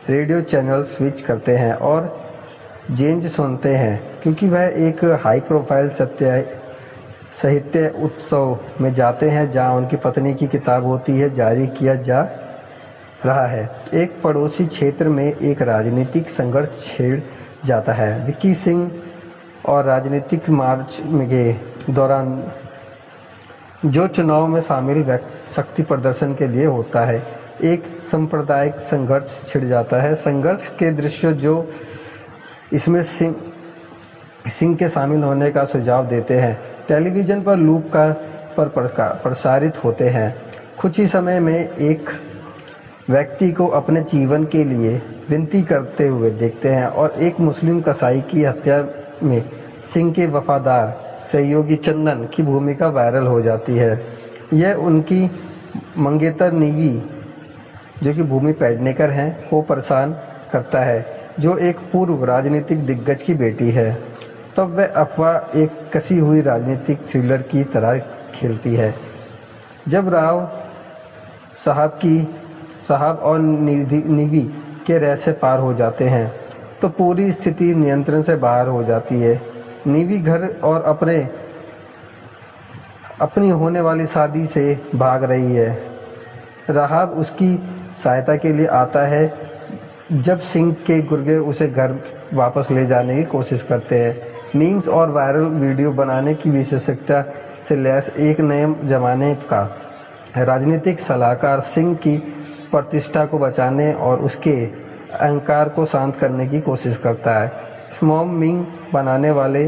रेडियो चैनल स्विच करते हैं और जेंज सुनते हैं, क्योंकि वह एक हाई प्रोफाइल साहित्य उत्सव में जाते हैं जहां उनकी पत्नी की किताब होती है जारी किया जा रहा है। एक पड़ोसी क्षेत्र में एक राजनीतिक संघर्ष छिड़ जाता है। विक्की सिंह और राजनीतिक मार्च के दौरान जो चुनाव में शामिल शक्ति प्रदर्शन के लिए होता है, एक सांप्रदायिक संघर्ष छिड़ जाता है। संघर्ष के दृश्य जो इसमें सिंह के शामिल होने का सुझाव देते हैं टेलीविज़न पर लूप पर प्रसारित होते हैं। कुछ ही समय में एक व्यक्ति को अपने जीवन के लिए विनती करते हुए देखते हैं और एक मुस्लिम कसाई की हत्या में सिंह के वफादार सहयोगी चंदन की भूमिका वायरल हो जाती है। यह उनकी मंगेतर नीवी, जो कि भूमि पेडनेकर हैं, को परेशान करता है, जो एक पूर्व राजनीतिक दिग्गज की बेटी है। तब वह अफवाह एक कसी हुई राजनीतिक थ्रिलर की तरह खेलती है। जब राव साहब और नीवी के रहस्य पार हो जाते हैं तो पूरी स्थिति नियंत्रण से बाहर हो जाती है। नीवी घर और अपनी होने वाली शादी से भाग रही है। राहब उसकी सहायता के लिए आता है जब सिंह के गुर्गे उसे घर वापस ले जाने की कोशिश करते हैं। मीम्स और वायरल वीडियो बनाने की विशेषज्ञता से लैस एक नए जमाने का राजनीतिक सलाहकार सिंह की प्रतिष्ठा को बचाने और उसके अहंकार को शांत करने की कोशिश करता है। स्मॉम मीम बनाने वाले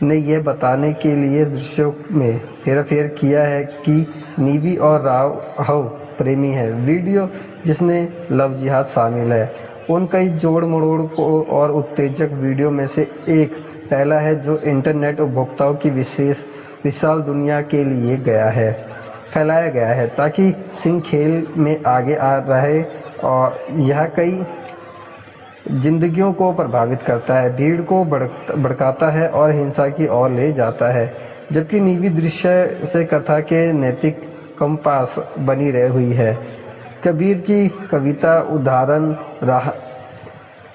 ने यह बताने के लिए दृश्यों में हेरफेर किया है कि नीवी और राव प्रेमी है। वीडियो जिसमें लव जिहाद शामिल है उन कई जोड़ मरोड़ को और उत्तेजक वीडियो में से एक पहला है जो इंटरनेट उपभोक्ताओं की विशाल दुनिया के लिए फैलाया गया है ताकि सिंह खेल में आगे आ रहे, और यह कई जिंदगियों को प्रभावित करता है, भीड़ को भड़काता है और हिंसा की ओर ले जाता है। जबकि नीवी दृश्य से कथा के नैतिक कंपास बनी रही हुई है। कबीर की कविता उदाहरण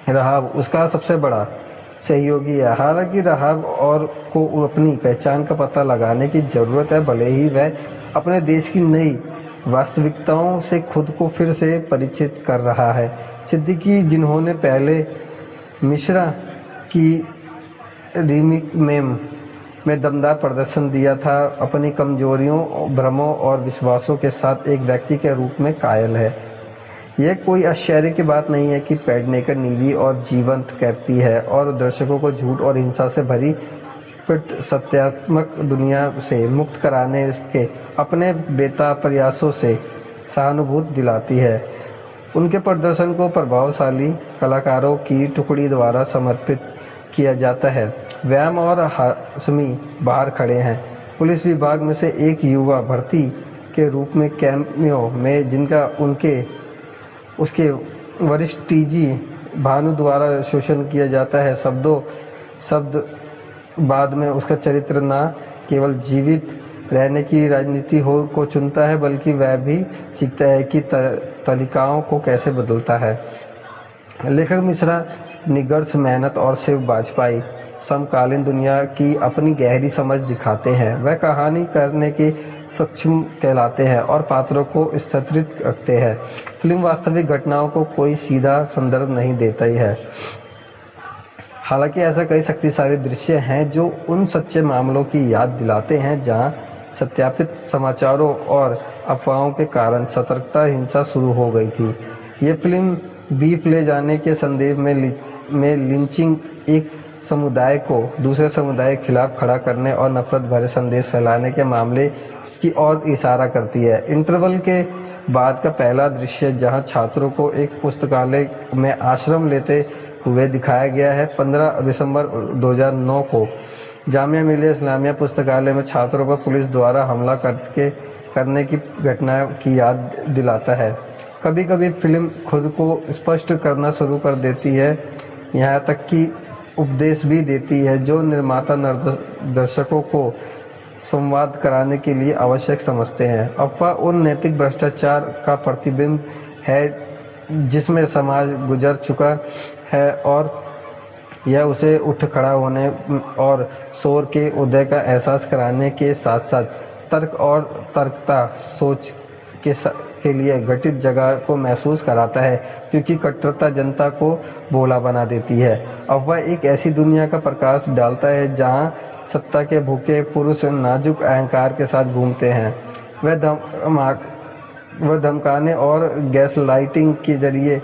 राहब उसका सबसे बड़ा सहयोगी है। हालांकि राहब और को अपनी पहचान का पता लगाने की ज़रूरत है, भले ही वह अपने देश की नई वास्तविकताओं से खुद को फिर से परिचित कर रहा है। सिद्दीकी, जिन्होंने पहले मिश्रा की रीमेक में दमदार प्रदर्शन दिया था, अपनी कमजोरियों, भ्रमों और विश्वासों के साथ एक व्यक्ति के रूप में कायल है। यह कोई आश्चर्य की बात नहीं है कि पेडनेकर नीवी और जीवंत करती है और दर्शकों को झूठ और हिंसा से भरी सत्यात्मक दुनिया से मुक्त कराने के अपने बेताब प्रयासों से सहानुभूति दिलाती है। उनके प्रदर्शन को प्रभावशाली कलाकारों की टुकड़ी द्वारा समर्पित किया जाता है। व्यायाम और हाशमी बाहर खड़े हैं। पुलिस विभाग में से एक युवा भर्ती के रूप में कैमियो में, जिनका उसके वरिष्ठ टीजी भानु द्वारा शोषण किया जाता है। शब्द बाद में उसका चरित्र न केवल जीवित रहने की राजनीति को चुनता है, बल्कि वह भी सीखता है कि तालिकाओं को कैसे बदलता है। लेखक मिश्रा निष्कर्ष मेहनत और शिव वाजपेयी समकालीन दुनिया की अपनी गहरी समझ दिखाते हैं। वह कहानी करने के सक्षम कहलाते हैं और पात्रों को स्थिरित रखते हैं। फिल्म वास्तविक घटनाओं को कोई सीधा संदर्भ नहीं देता ही है। हालांकि ऐसा कई शक्तिशाली दृश्य हैं जो उन सच्चे मामलों की याद दिलाते हैं जहां सत्यापित समाचारों और अफवाहों के कारण सतर्कता हिंसा शुरू हो गई थी। ये फिल्म बीफ ले जाने के संदेश में लिंचिंग, एक समुदाय को दूसरे समुदाय के खिलाफ खड़ा करने और नफरत भरे संदेश फैलाने के मामले की ओर इशारा करती है। इंटरवल के बाद का पहला दृश्य जहां छात्रों को एक पुस्तकालय में आश्रय लेते हुए दिखाया गया है। 15 दिसंबर 2009 को जामिया मिलिया इस्लामिया पुस्तकालय में छात्रों पर पुलिस द्वारा हमला करने की घटना की याद दिलाता है। कभी कभी फिल्म खुद को स्पष्ट करना शुरू कर देती है, यहाँ तक कि उपदेश भी देती है जो निर्माता दर्शकों को संवाद कराने के लिए आवश्यक समझते हैं। अफवाह उन नैतिक भ्रष्टाचार का प्रतिबिंब है जिसमें समाज गुजर चुका है और यह उसे उठ खड़ा होने और शोर के उदय का एहसास कराने के साथ साथ तर्क और तर्कता सोच के लिए गठित जगह को महसूस कराता है, क्योंकि कट्टरता जनता को भोला बना देती है। अफवाह एक ऐसी दुनिया का प्रकाश डालता है जहां सत्ता के भूखे पुरुष नाजुक अहंकार के साथ घूमते हैं। वह धमकाने और गैस लाइटिंग के जरिए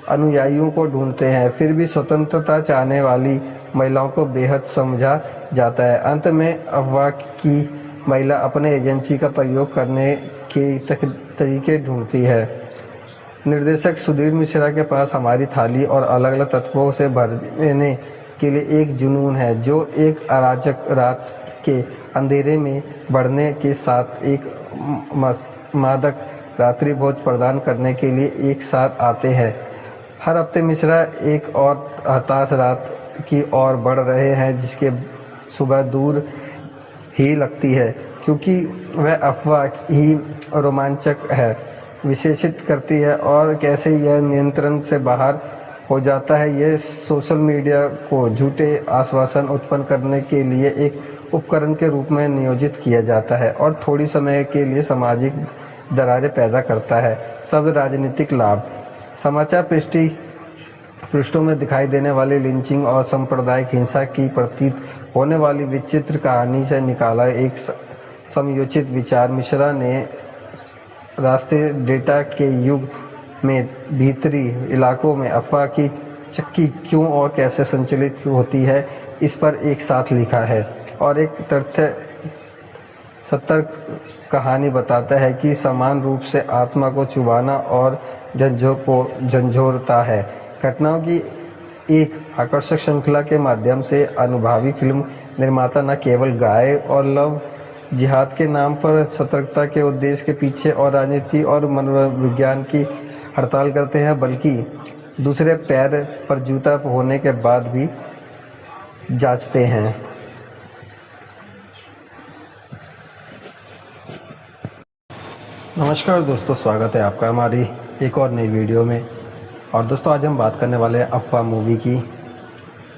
अनुयायियों को ढूंढते हैं, फिर भी स्वतंत्रता चाहने वाली महिलाओं को बेहद समझा जाता है। अंत में अफवाह की महिला अपने एजेंसी का प्रयोग करने के तरीके ढूंढती है। निर्देशक सुधीर मिश्रा के पास हमारी थाली और अलग अलग तत्वों से भरने के लिए एक जुनून है जो एक अराजक रात के अंधेरे में बढ़ने के साथ एक मादक रात्रि भोज प्रदान करने के लिए एक साथ आते हैं। हर हफ्ते मिश्रा एक और हताश रात की ओर बढ़ रहे हैं जिसके सुबह दूर ही लगती है, क्योंकि वह अफवाह ही रोमांचक है विशेषित करती है और कैसे यह नियंत्रण से बाहर हो जाता है। यह सोशल मीडिया को झूठे आश्वासन उत्पन्न करने के लिए एक उपकरण के रूप में नियोजित किया जाता है और थोड़ी समय के लिए सामाजिक दरारें पैदा करता है। शब्द राजनीतिक लाभ। समाचार पृष्ठों में दिखाई देने वाली लिंचिंग और सांप्रदायिक हिंसा की प्रतीत होने वाली विचित्र कहानी से निकाला एक समयोचित विचार। मिश्रा ने रास्ते डेटा के युग में भीतरी इलाकों में अफवाह की चक्की क्यों और कैसे संचालित होती है इस पर एक साथ लिखा है और एक तथ्य सतर्क कहानी बताता है कि समान रूप से आत्मा को चुभाना और झंझोरता है। घटनाओं की एक आकर्षक श्रृंखला के माध्यम से अनुभवी फिल्म निर्माता न केवल गाय और लव जिहाद के नाम पर सतर्कता के उद्देश्य के पीछे और राजनीति और मनोविज्ञान की हड़ताल करते हैं, बल्कि दूसरे पैर पर जूता होने के बाद भी जांचते हैं। नमस्कार दोस्तों, स्वागत है आपका हमारी एक और नई वीडियो में। और दोस्तों, आज हम बात करने वाले हैं अफवाह मूवी की।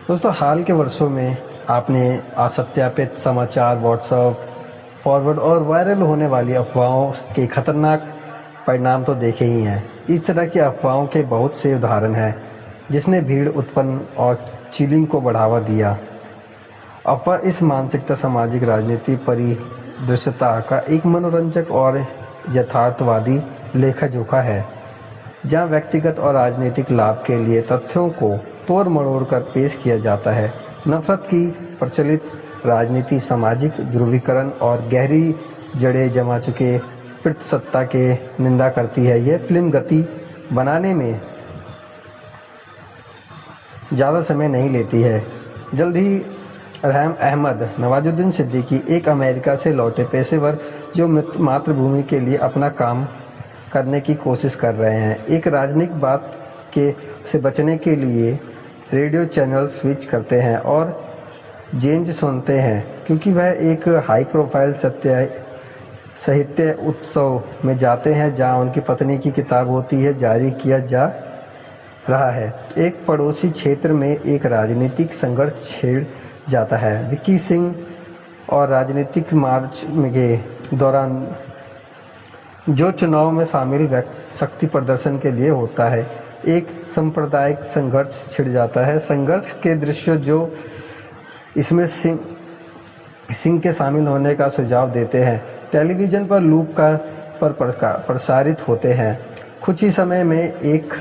दोस्तों, हाल के वर्षों में आपने असत्यापित समाचार, व्हाट्सएप फॉरवर्ड और वायरल होने वाली अफवाहों के खतरनाक परिणाम तो देखे ही हैं। इस तरह की अफवाहों के बहुत से उदाहरण हैं जिसने भीड़ उत्पन्न और चिलिंग को बढ़ावा दिया। अफवाह इस मानसिकता, सामाजिक राजनीति परिदृश्यता का एक मनोरंजक और यथार्थवादी लेखा जोखा है, जहां व्यक्तिगत और राजनीतिक लाभ के लिए तथ्यों को तोड़ मरोड़ कर पेश किया जाता है। नफरत की प्रचलित राजनीति सामाजिक ध्रुवीकरण और गहरी जड़ें जमा चुके प्रतिसत्ता के निंदा करती है। यह फिल्म गति बनाने में ज़्यादा समय नहीं लेती है। जल्द ही रहम अहमद, नवाजुद्दीन सिद्दीकी एक अमेरिका से लौटे पेशेवर जो मातृभूमि के लिए अपना काम करने की कोशिश कर रहे हैं, एक राजनीतिक बात से बचने के लिए रेडियो चैनल स्विच करते हैं और जेंज सुनते हैं, क्योंकि वह एक हाई प्रोफाइल साहित्य उत्सव में जाते हैं जहां उनकी पत्नी की किताब होती है जारी किया जा रहा है। एक पड़ोसी क्षेत्र में एक राजनीतिक संघर्ष छिड़ जाता है। विक्की सिंह और राजनीतिक मार्च के दौरान जो चुनाव में शामिल शक्ति प्रदर्शन के लिए होता है, एक सांप्रदायिक संघर्ष छिड़ जाता है। संघर्ष के दृश्य जो इसमें सिंह के शामिल होने का सुझाव देते हैं टेलीविज़न पर लूप पर प्रसारित होते हैं। कुछ ही समय में एक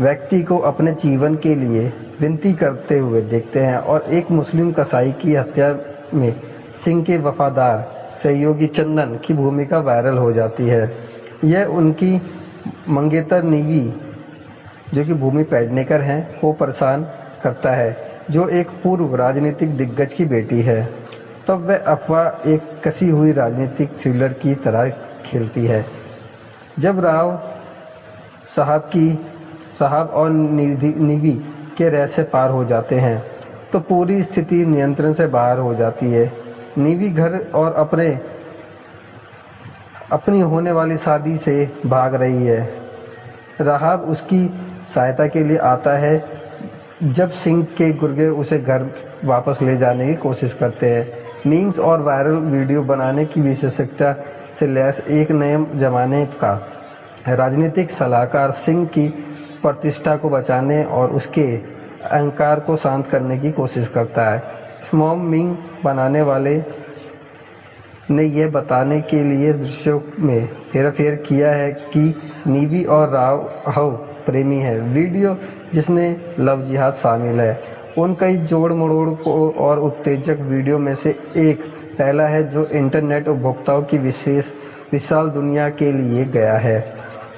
व्यक्ति को अपने जीवन के लिए विनती करते हुए देखते हैं और एक मुस्लिम कसाई की हत्या में सिंह के वफादार सहयोगी चंदन की भूमिका वायरल हो जाती है। यह उनकी मंगेतर नीवी, जो कि भूमि पेडनेकर हैं, को परेशान करता है, जो एक पूर्व राजनीतिक दिग्गज की बेटी है। तब वह अफवाह एक कसी हुई राजनीतिक थ्रिलर की तरह खेलती है। जब राव साहब और निवी के रहस्य पार हो जाते हैं तो पूरी स्थिति नियंत्रण से बाहर हो जाती है। निवी घर और अपनी होने वाली शादी से भाग रही है। राहब उसकी सहायता के लिए आता है जब सिंह के गुर्गे उसे घर वापस ले जाने की कोशिश करते हैं। मीम्स और वायरल वीडियो बनाने की विशेषज्ञता से लैस एक नए जमाने का राजनीतिक सलाहकार सिंह की प्रतिष्ठा को बचाने और उसके अहंकार को शांत करने की कोशिश करता है। स्मॉम मीम बनाने वाले ने यह बताने के लिए दृश्यों में हेरफेर किया है कि नीवी और राव प्रेमी है। वीडियो जिसमें लव जिहाद शामिल है उन कई जोड़ मरोड़ को और उत्तेजक वीडियो में से एक पहला है जो इंटरनेट उपभोक्ताओं की विशाल दुनिया के लिए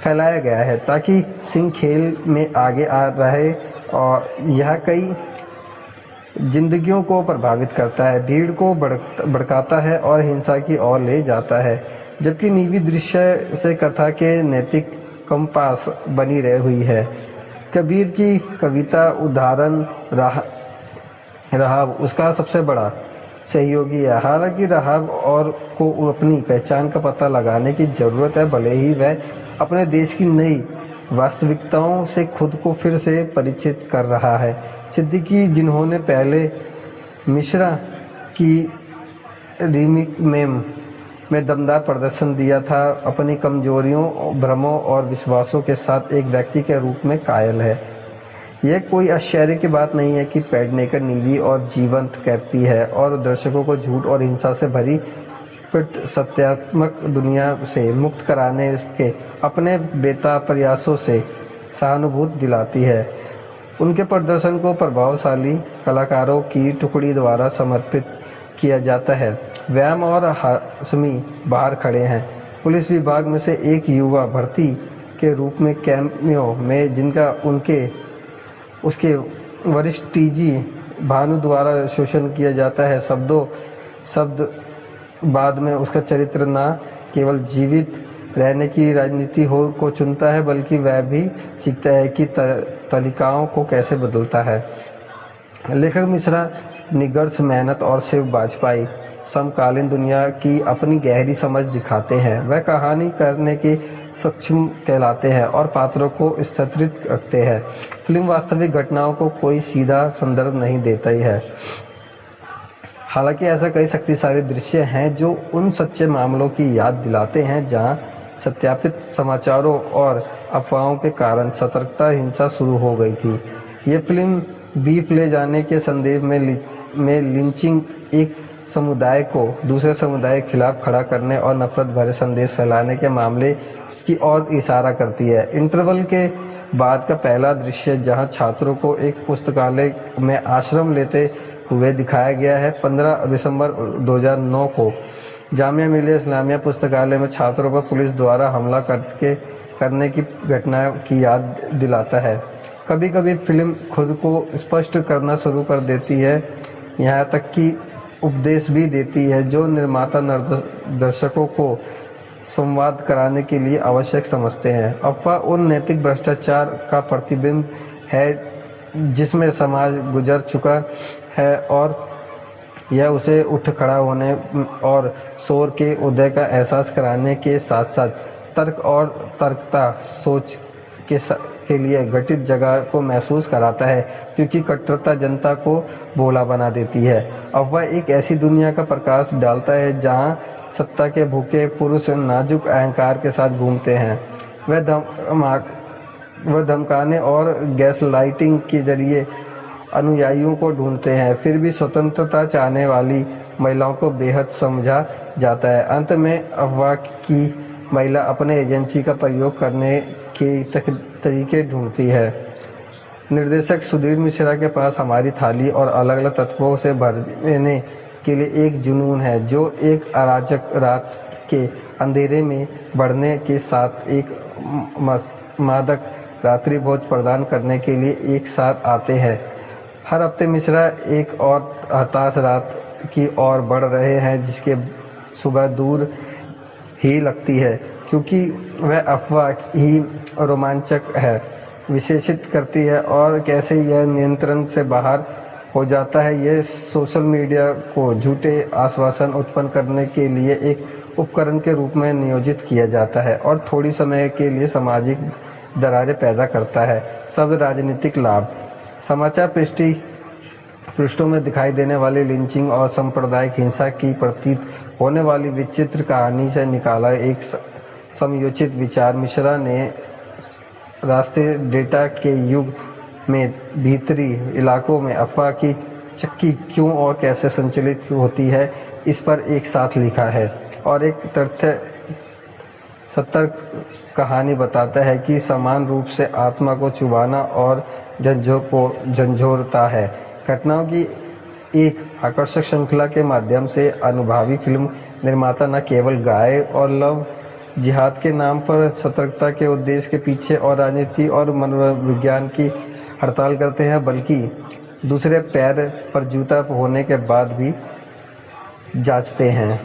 फैलाया गया है ताकि सिंह खेल में आगे आ रहे और यह कई जिंदगियों को प्रभावित करता है, भीड़ को भड़काता है और हिंसा की ओर ले जाता है। जबकि नीवी दृश्य से कथा के नैतिक कंपास बनी रही हुई है। कबीर की कविता उदाहरण राहब उसका सबसे बड़ा सहयोगी है। हालांकि राहब और को अपनी पहचान का पता लगाने की ज़रूरत है, भले ही वह अपने देश की नई वास्तविकताओं से खुद को फिर से परिचित कर रहा है। सिद्दीकी, जिन्होंने पहले मिश्रा की रीमेक में दमदार प्रदर्शन दिया था, अपनी कमजोरियों, भ्रमों और विश्वासों के साथ एक व्यक्ति के रूप में कायल है। यह कोई आश्चर्य की बात नहीं है कि पेडनेकर नीवी और जीवंत करती है और दर्शकों को झूठ और हिंसा से भरी सत्यात्मक दुनिया से मुक्त कराने के अपने बेताब प्रयासों से सहानुभूति दिलाती है। उनके प्रदर्शन को प्रभावशाली कलाकारों की टुकड़ी द्वारा समर्पित किया जाता है। व्यायाम और हाशमी बाहर खड़े हैं। पुलिस विभाग में से एक युवा भर्ती के रूप में कैमियो में, जिनका उसके वरिष्ठ टीजी भानु द्वारा शोषण किया जाता है। शब्द बाद में उसका चरित्र न केवल जीवित रहने की राजनीति को चुनता है, बल्कि वह भी सीखता है कि तरीकाओं को कैसे बदलता है। लेखक मिश्रा निष्कर्ष मेहनत और शिव वाजपेयी समकालीन दुनिया की अपनी गहरी समझ दिखाते हैं। वह कहानी करने के सक्षम कहलाते हैं और पात्रों को स्थिरित रखते हैं। फिल्म वास्तविक घटनाओं को कोई सीधा संदर्भ नहीं देता ही है। हालांकि ऐसा कई शक्तिशाली दृश्य हैं जो उन सच्चे मामलों की याद दिलाते हैं जहां सत्यापित समाचारों और अफवाहों के कारण सतर्कता हिंसा शुरू हो गई थी। ये फिल्म बीफ ले जाने के संदेश में लिंचिंग, एक समुदाय को दूसरे समुदाय के खिलाफ खड़ा करने और नफरत भरे संदेश फैलाने के मामले की ओर इशारा करती है। इंटरवल के बाद का पहला दृश्य, जहां छात्रों को एक पुस्तकालय में आश्रय लेते हुए दिखाया गया है, 15 दिसंबर 2009 को जामिया मिलिया इस्लामिया पुस्तकालय में छात्रों पर पुलिस द्वारा हमला करने की घटना की याद दिलाता है। कभी कभी फिल्म खुद को स्पष्ट करना शुरू कर देती है, यहाँ तक कि उपदेश भी देती है जो निर्माता दर्शकों को संवाद कराने के लिए आवश्यक समझते हैं। अफवाह उन नैतिक भ्रष्टाचार का प्रतिबिंब है जिसमें समाज गुजर चुका है और यह उसे उठ खड़ा होने और शोर के उदय का एहसास कराने के साथ साथ तर्क और तर्कता सोच के लिए गठित जगह को महसूस कराता है, क्योंकि कट्टरता जनता को भोला बना देती है। अफवाह एक ऐसी दुनिया का प्रकाश डालता है जहां सत्ता के भूखे पुरुष नाजुक अहंकार के साथ घूमते हैं। वह वह धमकाने और गैसलाइटिंग के जरिए अनुयायियों को ढूंढते हैं। फिर भी स्वतंत्रता चाहने वाली महिलाओं को बेहद समझा जाता है। अंत में अफवाह की महिला अपने एजेंसी का प्रयोग करने के तरीके ढूंढती है। निर्देशक सुधीर मिश्रा के पास हमारी थाली और अलग अलग तत्वों से भरने के लिए एक जुनून है, जो एक अराजक रात के अंधेरे में बढ़ने के साथ एक मादक रात्रि भोज प्रदान करने के लिए एक साथ आते हैं। हर हफ्ते मिश्रा एक और हताश रात की ओर बढ़ रहे हैं, जिसके सुबह दूर ही लगती है, क्योंकि वह अफवाह ही रोमांचक है, विशेषित करती है और कैसे यह नियंत्रण से बाहर हो जाता है। यह सोशल मीडिया को झूठे आश्वासन उत्पन्न करने के लिए एक उपकरण के रूप में नियोजित किया जाता है और थोड़ी समय के लिए सामाजिक दरारें पैदा करता है। शब्द राजनीतिक लाभ। समाचार पृष्ठों में दिखाई देने वाली लिंचिंग और सांप्रदायिक हिंसा की प्रतीत होने वाली विचित्र कहानी से निकाला एक समयोचित विचार। मिश्रा ने राष्ट्रीय डेटा के युग में भीतरी इलाकों में अफवाह की चक्की क्यों और कैसे संचालित होती है, इस पर एक साथ लिखा है और एक तथ्य सतर्क कहानी बताता है कि समान रूप से आत्मा को चुभाना और झंझोरता है। घटनाओं की एक आकर्षक श्रृंखला के माध्यम से अनुभवी फिल्म निर्माता न केवल गाय और लव जिहाद के नाम पर सतर्कता के उद्देश्य के पीछे और राजनीति और मनोविज्ञान की हड़ताल करते हैं, बल्कि दूसरे पैर पर जूता होने के बाद भी जांचते हैं।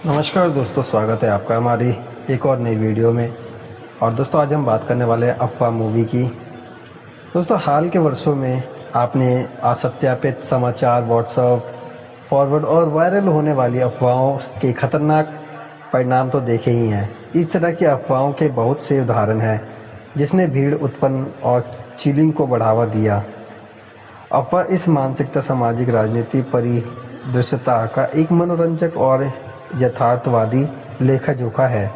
नमस्कार दोस्तों, स्वागत है आपका हमारी एक और नई वीडियो में। और दोस्तों, आज हम बात करने वाले हैं अफवाह मूवी की। दोस्तों, हाल के वर्षों में आपने असत्यापित समाचार, व्हाट्सएप फॉरवर्ड और वायरल होने वाली अफवाहों के खतरनाक परिणाम तो देखे ही हैं। इस तरह की अफवाहों के बहुत से उदाहरण हैं जिसने भीड़ उत्पन्न और चिलिंग को बढ़ावा दिया। अफवाह इस मानसिकता, सामाजिक राजनीति परिदृश्यता का एक मनोरंजक और यथार्थवादी लेखा जोखा है,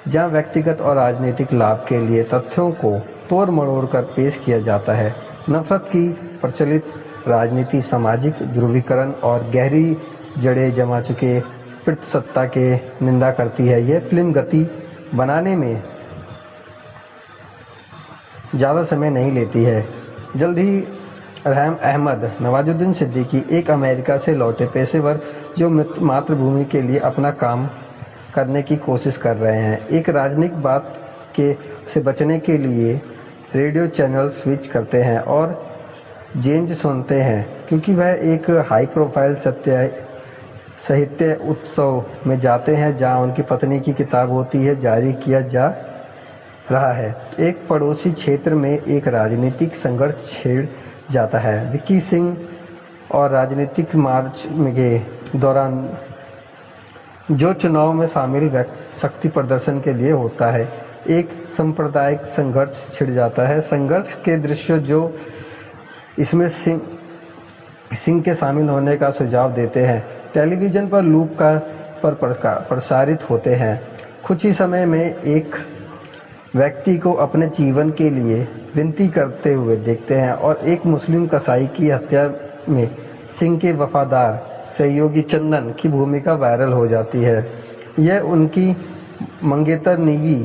जहां व्यक्तिगत और राजनीतिक लाभ के लिए तथ्यों को तोड़ मरोड़ कर पेश किया जाता है। नफरत की प्रचलित राजनीति, सामाजिक ध्रुवीकरण और गहरी जड़ें जमा चुके प्रतिसत्ता के निंदा करती है। यह फिल्म गति बनाने में ज़्यादा समय नहीं लेती है। जल्द ही रहम अहमद नवाजुद्दीन सिद्दीकी एक अमेरिका से लौटे पेशेवर जो मातृभूमि के लिए अपना काम करने की कोशिश कर रहे हैं, एक राजनीतिक बात के से बचने के लिए रेडियो चैनल स्विच करते हैं और जेंज सुनते हैं, क्योंकि वह एक हाई प्रोफाइल साहित्य उत्सव में जाते हैं जहां उनकी पत्नी की किताब होती है जारी किया जा रहा है। एक पड़ोसी क्षेत्र में एक राजनीतिक संघर्ष छिड़ जाता है। विक्की सिंह और राजनीतिक मार्च के दौरान जो चुनाव में शामिल शक्ति प्रदर्शन के लिए होता है, एक सांप्रदायिक संघर्ष छिड़ जाता है। संघर्ष के दृश्य जो इसमें सिंह के शामिल होने का सुझाव देते हैं, टेलीविज़न पर लूप पर प्रसारित होते हैं। कुछ ही समय में एक व्यक्ति को अपने जीवन के लिए विनती करते हुए देखते हैं और एक मुस्लिम कसाई की हत्या में सिंह के वफादार सहयोगी चंदन की भूमिका वायरल हो जाती है। यह उनकी मंगेतर नीवी,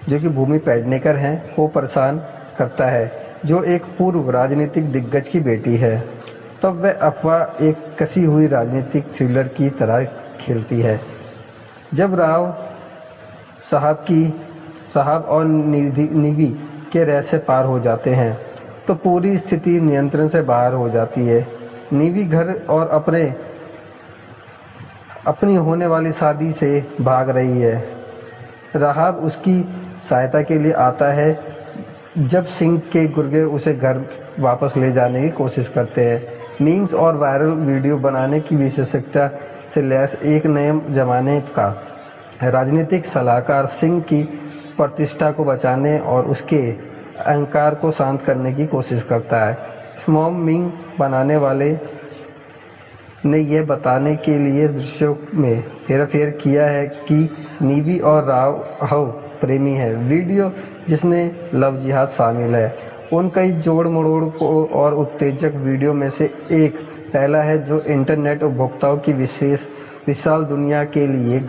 जो कि भूमि पेडनेकर हैं, को परेशान करता है, जो एक पूर्व राजनीतिक दिग्गज की बेटी है। तब वह अफवाह एक कसी हुई राजनीतिक थ्रिलर की तरह खेलती है। जब राव साहब और नीवी के रहस्य पार हो जाते हैं तो पूरी स्थिति नियंत्रण से बाहर हो जाती है। नीवी घर और अपनी होने वाली शादी से भाग रही है। राहब उसकी सहायता के लिए आता है जब सिंह के गुर्गे उसे घर वापस ले जाने की कोशिश करते हैं। मीम्स और वायरल वीडियो बनाने की विशेषज्ञता से लैस एक नए जमाने का राजनीतिक सलाहकार सिंह की प्रतिष्ठा को बचाने और उसके अहंकार को शांत करने की कोशिश करता है। स्मॉम मीम बनाने वाले ने यह बताने के लिए दृश्यों में हेरफेर किया है कि नीवी और राघव प्रेमी है। वीडियो जिसमें लव जिहाद शामिल है उन कई जोड़ मरोड़ को और उत्तेजक वीडियो में से एक पहला है जो इंटरनेट उपभोक्ताओं की विशाल दुनिया के लिए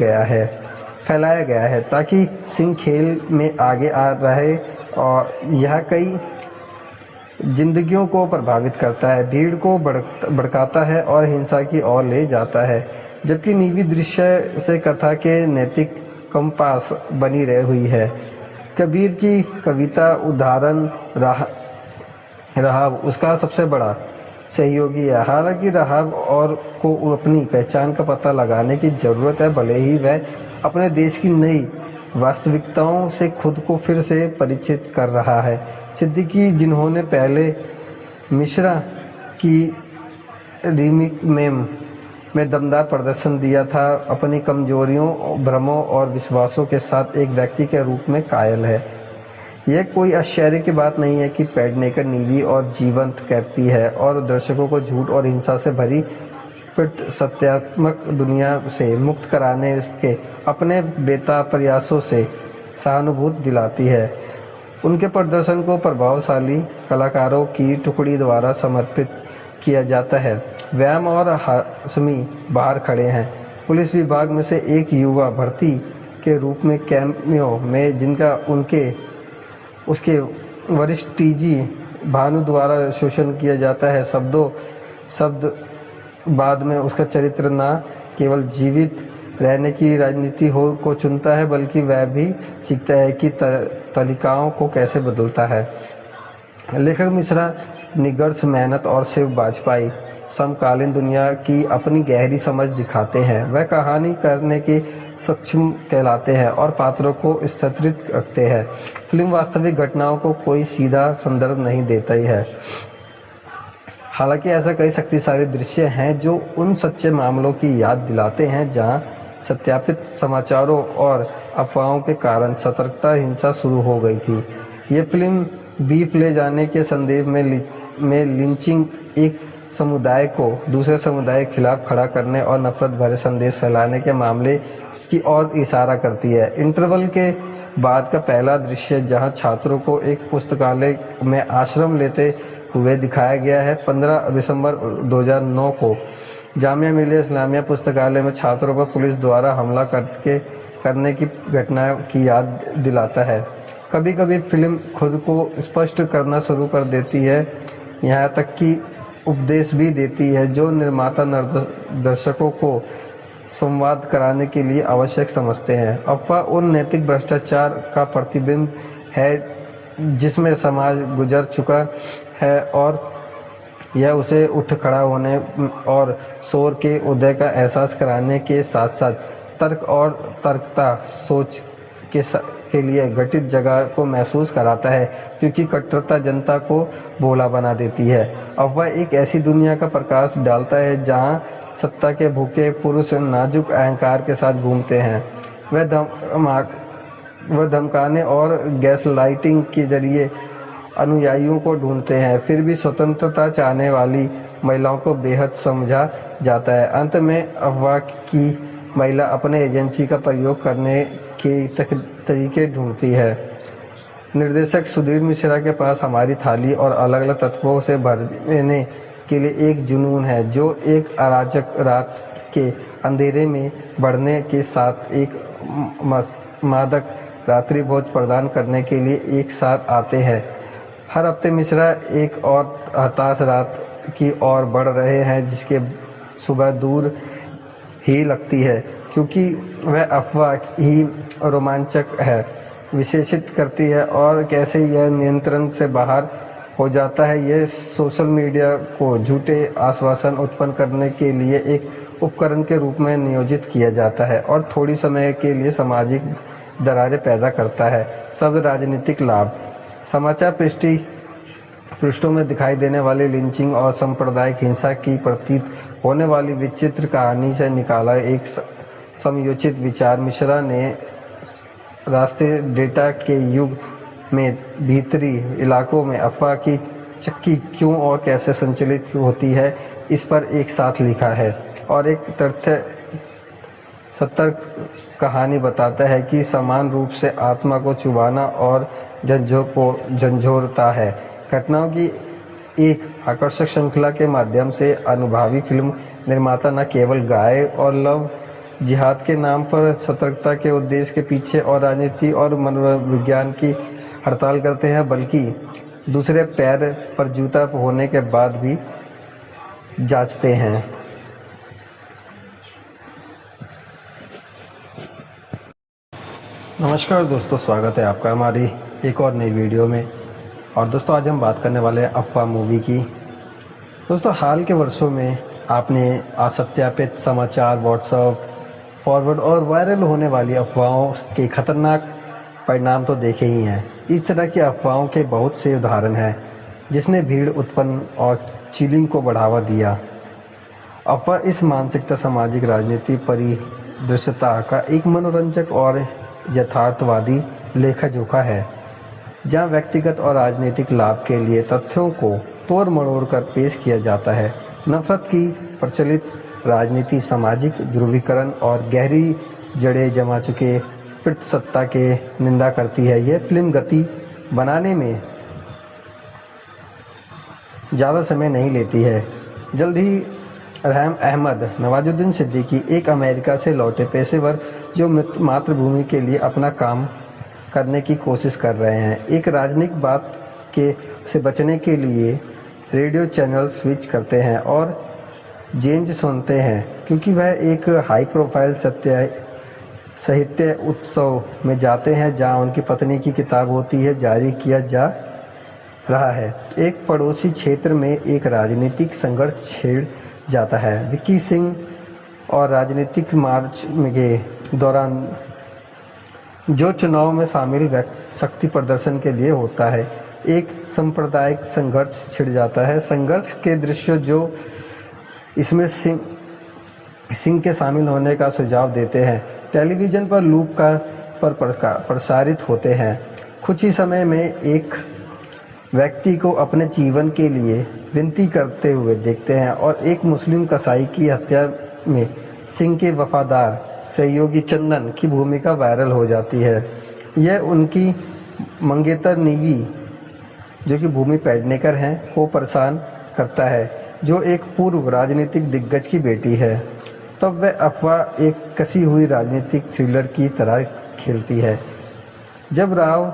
फैलाया गया है ताकि सिंह खेल में आगे आ रहे, और यह कई जिंदगियों को प्रभावित करता है, भीड़ को भड़काता है और हिंसा की ओर ले जाता है, जबकि नीवी दृश्य से कथा के नैतिक कंपास बनी रही हुई है। कबीर की कविता उदाहरण राहब उसका सबसे बड़ा सहयोगी है। हालांकि राहब और को अपनी पहचान का पता लगाने की ज़रूरत है, भले ही वह अपने देश की नई वास्तविकताओं से खुद को फिर से परिचित कर रहा है। सिद्दीकी, जिन्होंने पहले मिश्रा की रीमेक में दमदार प्रदर्शन दिया था, अपनी कमजोरियों, भ्रमों और विश्वासों के साथ एक व्यक्ति के रूप में कायल है। यह कोई आश्चर्य की बात नहीं है कि पेडनेकर नीवी और जीवंत करती है और दर्शकों को झूठ और हिंसा से भरी सत्यात्मक दुनिया से मुक्त कराने के अपने बेताब प्रयासों से सहानुभूति दिलाती है। उनके प्रदर्शन को प्रभावशाली कलाकारों की टुकड़ी द्वारा समर्पित किया जाता है। व्यायाम और हाशमी बाहर खड़े हैं। पुलिस विभाग में से एक युवा भर्ती के रूप में कैमियो में, जिनका उसके वरिष्ठ टीजी भानु द्वारा शोषण किया जाता है। शब्द बाद में उसका चरित्र न केवल जीवित रहने की राजनीति को चुनता है, बल्कि वह भी सीखता है कि तरीकाओं को कैसे बदलता है। लेखक मिश्रा निष्कर्ष मेहनत और शिव वाजपेयी समकालीन दुनिया की अपनी गहरी समझ दिखाते हैं। वह कहानी करने के सक्षम कहलाते हैं और पात्रों को स्थिरित रखते हैं। फिल्म वास्तविक घटनाओं को कोई सीधा संदर्भ नहीं देता ही है। हालांकि ऐसा कई शक्तिशाली दृश्य हैं जो उन सच्चे मामलों की याद दिलाते हैं जहां सत्यापित समाचारों और अफवाहों के कारण सतर्कता हिंसा शुरू हो गई थी। ये फिल्म बीफ ले जाने के संदेश में लिंचिंग, एक समुदाय को दूसरे समुदाय के खिलाफ खड़ा करने और नफरत भरे संदेश फैलाने के मामले की ओर इशारा करती है। इंटरवल के बाद का पहला दृश्य, जहां छात्रों को एक पुस्तकालय में आश्रय लेते हुए दिखाया गया है, 15 दिसंबर 2009 को जामिया मिलिया इस्लामिया पुस्तकालय में छात्रों पर पुलिस द्वारा हमला करने की घटना की याद दिलाता है। कभी कभी फिल्म खुद को स्पष्ट करना शुरू कर देती है, यहाँ तक कि उपदेश भी देती है जो निर्माता दर्शकों को संवाद कराने के लिए आवश्यक समझते हैं। अफवाह उन नैतिक भ्रष्टाचार का प्रतिबिंब है जिसमें समाज गुजर चुका है, और यह उसे उठ खड़ा होने और शोर के उदय का एहसास कराने के साथ साथ तर्क और तर्कता सोच के लिए गठित जगह को महसूस कराता है, क्योंकि कट्टरता जनता को भोला बना देती है। अफवाह एक ऐसी दुनिया का प्रकाश डालता है जहां सत्ता के भूखे पुरुष नाजुक अहंकार के साथ घूमते हैं। वह धमकाने और गैस लाइटिंग के जरिए अनुयायियों को ढूंढते हैं, फिर भी स्वतंत्रता चाहने वाली महिलाओं को बेहद समझा जाता है। अंत में अफवाह की महिला अपने एजेंसी का प्रयोग करने के तरीके ढूंढती है। निर्देशक सुधीर मिश्रा के पास हमारी थाली और अलग अलग तत्वों से भरने के लिए एक जुनून है, जो एक अराजक रात के अंधेरे में बढ़ने के साथ एक मादक रात्रि भोज प्रदान करने के लिए एक साथ आते हैं। हर हफ्ते मिश्रा एक और हताश रात की ओर बढ़ रहे हैं, जिसके सुबह दूर ही लगती है, क्योंकि वह अफवाह ही रोमांचक है, विशेषित करती है और कैसे यह नियंत्रण से बाहर हो जाता है। यह सोशल मीडिया को झूठे आश्वासन उत्पन्न करने के लिए एक उपकरण के रूप में नियोजित किया जाता है और थोड़ी समय के लिए सामाजिक दरारें पैदा करता है। शब्द राजनीतिक लाभ। समाचार पृष्ठों में दिखाई देने वाली लिंचिंग और सांप्रदायिक हिंसा की प्रतीत होने वाली विचित्र कहानी से निकाला एक समयोचित विचार। मिश्रा ने राष्ट्रीय डेटा के युग में भीतरी इलाकों में अफवाह की चक्की क्यों और कैसे संचालित होती है, इस पर एक साथ लिखा है और एक तथ्य सतर्क कहानी बताता है कि समान रूप से आत्मा को चुभाना और झंझोरता है। घटनाओं की एक आकर्षक श्रृंखला के माध्यम से अनुभवी फिल्म निर्माता न केवल गाय और लव जिहाद के नाम पर सतर्कता के उद्देश्य के पीछे और राजनीति और मनोविज्ञान की हड़ताल करते हैं, बल्कि दूसरे पैर पर जूता होने के बाद भी जांचते हैं। नमस्कार दोस्तों, स्वागत है आपका हमारी एक और नई वीडियो में। और दोस्तों, आज हम बात करने वाले हैं अफवाह मूवी की। दोस्तों, हाल के वर्षों में आपने असत्यापित समाचार, व्हाट्सएप फॉरवर्ड और वायरल होने वाली अफवाहों के खतरनाक परिणाम तो देखे ही हैं। इस तरह की अफवाहों के बहुत से उदाहरण हैं जिसने भीड़ उत्पन्न और चिलिंग को बढ़ावा दिया। अफवाह इस मानसिकता, सामाजिक, राजनीतिक परिदृश्यता का एक मनोरंजक और यथार्थवादी लेखा जोखा है, जहां व्यक्तिगत और राजनीतिक लाभ के लिए तथ्यों को तोड़ मरोड़ कर पेश किया जाता है। नफरत की प्रचलित राजनीति, सामाजिक ध्रुवीकरण और गहरी जड़ें जमा चुके प्रतिसत्ता के निंदा करती है। यह फिल्म गति बनाने में ज़्यादा समय नहीं लेती है। जल्द ही रहम अहमद नवाजुद्दीन सिद्दीकी एक अमेरिका से लौटे पेशेवर जो मातृभूमि के लिए अपना काम करने की कोशिश कर रहे हैं, एक राजनीतिक बात के से बचने के लिए रेडियो चैनल स्विच करते हैं और जेंज सुनते हैं, क्योंकि वह एक हाई प्रोफाइल साहित्य उत्सव में जाते हैं जहां उनकी पत्नी की किताब होती है जारी किया जा रहा है। एक पड़ोसी क्षेत्र में एक राजनीतिक संघर्ष छिड़ जाता है। विक्की सिंह और राजनीतिक मार्च के दौरान जो चुनाव में शामिल शक्ति प्रदर्शन के लिए होता है, एक सांप्रदायिक संघर्ष छिड़ जाता है। संघर्ष के दृश्य जो इसमें सिंह के शामिल होने का सुझाव देते हैं, टेलीविज़न पर लूप पर प्रसारित होते हैं। कुछ ही समय में एक व्यक्ति को अपने जीवन के लिए विनती करते हुए देखते हैं और एक मुस्लिम कसाई की हत्या में सिंह के वफादार सहयोगी चंदन की भूमिका वायरल हो जाती है। यह उनकी मंगेतर नीवी, जो कि भूमि पेडनेकर हैं, को परेशान करता है, जो एक पूर्व राजनीतिक दिग्गज की बेटी है। तब वह अफवाह एक कसी हुई राजनीतिक थ्रिलर की तरह खेलती है। जब राव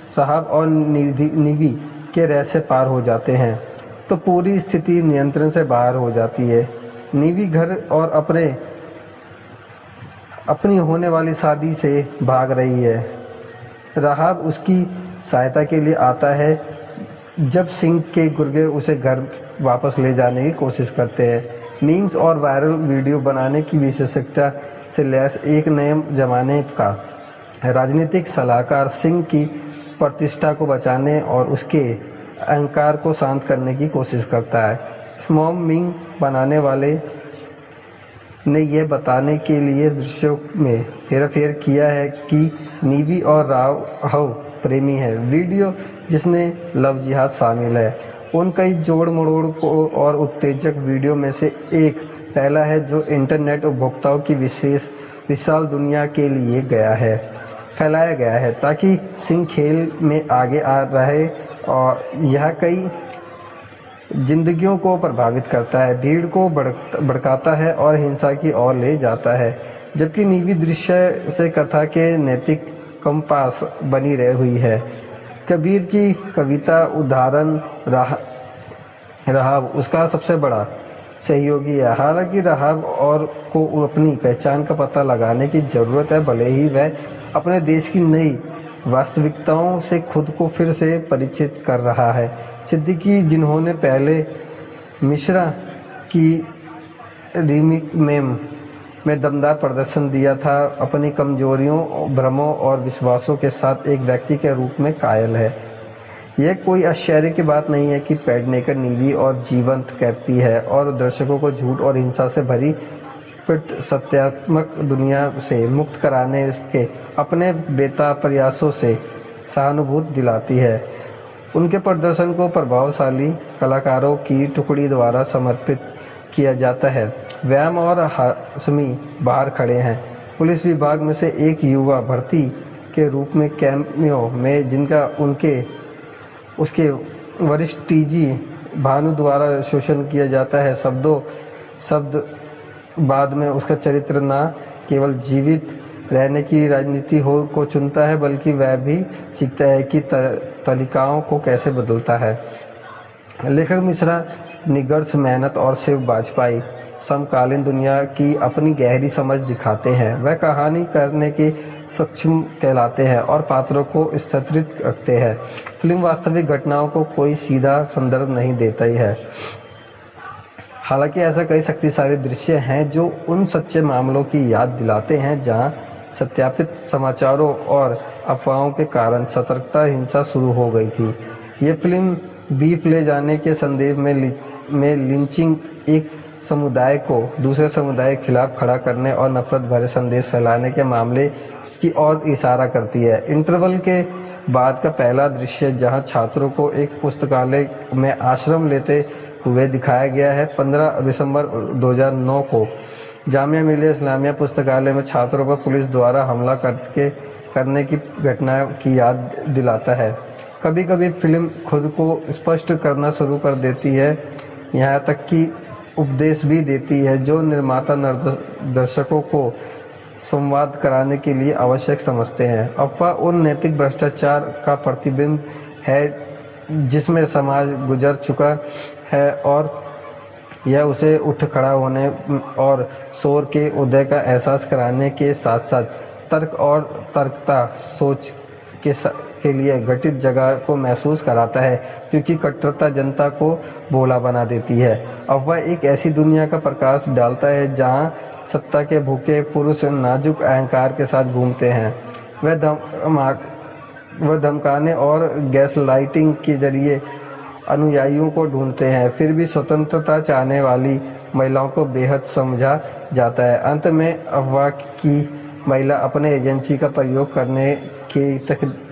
साहब और नीवी के रहस्य पार हो जाते हैं तो पूरी स्थिति नियंत्रण से बाहर हो जाती है। नीवी घर और अपनी होने वाली शादी से भाग रही है। राहब उसकी सहायता के लिए आता है जब सिंह के गुर्गे उसे घर वापस ले जाने की कोशिश करते हैं। मीम्स और वायरल वीडियो बनाने की विशेषज्ञता से लैस एक नए जमाने का राजनीतिक सलाहकार सिंह की प्रतिष्ठा को बचाने और उसके अहंकार को शांत करने की कोशिश करता है। स्मॉम मीम बनाने वाले ने यह बताने के लिए दृश्यों में हेरफेर किया है कि नीवी और राव प्रेमी है। वीडियो जिसने लव जिहाद शामिल है, उन कई जोड़ मरोड़ को और उत्तेजक वीडियो में से एक पहला है जो इंटरनेट उपभोक्ताओं की विशाल दुनिया के लिए फैलाया गया है ताकि सिंह खेल में आगे आ रहे, और यह कई जिंदगियों को प्रभावित करता है, भीड़ को भड़काता है और हिंसा की ओर ले जाता है। जबकि नीवी दृश्य से कथा के नैतिक कंपास बनी रही हुई है। कबीर की कविता उदाहरण राहब उसका सबसे बड़ा सहयोगी है। हालांकि राहब और को अपनी पहचान का पता लगाने की जरूरत है, भले ही वह अपने देश की नई वास्तविकताओं से खुद को फिर से परिचित कर रहा है। सिद्दीकी, जिन्होंने पहले मिश्रा की रीमेक में दमदार प्रदर्शन दिया था, अपनी कमजोरियों, भ्रमों और विश्वासों के साथ एक व्यक्ति के रूप में कायल है। यह कोई आश्चर्य की बात नहीं है कि पेडनेकर नीवी और जीवंत करती है और दर्शकों को झूठ और हिंसा से भरी सत्यात्मक दुनिया से मुक्त कराने के अपने बेताब प्रयासों से सहानुभूति दिलाती है। उनके प्रदर्शन को प्रभावशाली कलाकारों की टुकड़ी द्वारा समर्पित किया जाता है। व्यायाम और हाशमी बाहर खड़े हैं। पुलिस विभाग में से एक युवा भर्ती के रूप में कैमियो में, जिनका उसके वरिष्ठ टीजी भानु द्वारा शोषण किया जाता है। शब्द बाद में उसका चरित्र न केवल जीवित रहने की राजनीति को चुनता है, बल्कि वह भी सीखता है कि तरीकाओं को कैसे बदलता है। लेखक मिश्रा निष्कर्ष मेहनत और शिव वाजपेयी समकालीन दुनिया की अपनी गहरी समझ दिखाते हैं। वह कहानी करने के सक्षम कहलाते हैं और पात्रों को स्थिरित रखते हैं। फिल्म वास्तविक घटनाओं को कोई सीधा संदर्भ नहीं देता ही है। हालांकि ऐसा कई शक्तिशाली दृश्य हैं जो उन सच्चे मामलों की याद दिलाते हैं जहां सत्यापित समाचारों और अफवाहों के कारण सतर्कता हिंसा शुरू हो गई थी। ये फिल्म बीफ ले जाने के संदेश में लिंचिंग, एक समुदाय को दूसरे समुदाय के खिलाफ खड़ा करने और नफरत भरे संदेश फैलाने के मामले की ओर इशारा करती है। इंटरवल के बाद का पहला दृश्य, जहां छात्रों को एक पुस्तकालय में आश्रय लेते हुए दिखाया गया है, 15 दिसंबर 2009 को जामिया मिलिया इस्लामिया पुस्तकालय में छात्रों पर पुलिस द्वारा हमला करने की घटना की याद दिलाता है। कभी कभी फिल्म खुद को स्पष्ट करना शुरू कर देती है, यहाँ तक कि उपदेश भी देती है जो निर्माता दर्शकों को संवाद कराने के लिए आवश्यक समझते हैं। अफवाह उन नैतिक भ्रष्टाचार का प्रतिबिंब है जिसमें समाज गुजर चुका है, और यह उसे उठ खड़ा होने और शोर के उदय का एहसास कराने के साथ साथ तर्क और तर्कता सोच के लिए गठित जगह को महसूस कराता है, क्योंकि कट्टरता जनता को भोला बना देती है। अफवाह एक ऐसी दुनिया का प्रकाश डालता है जहां सत्ता के भूखे पुरुष नाजुक अहंकार के साथ घूमते हैं। वह धमकाने और गैस लाइटिंग के जरिए अनुयायियों को ढूंढते हैं, फिर भी स्वतंत्रता चाहने वाली महिलाओं को बेहद समझा जाता है। अंत में अफवाह की महिला अपने एजेंसी का प्रयोग करने के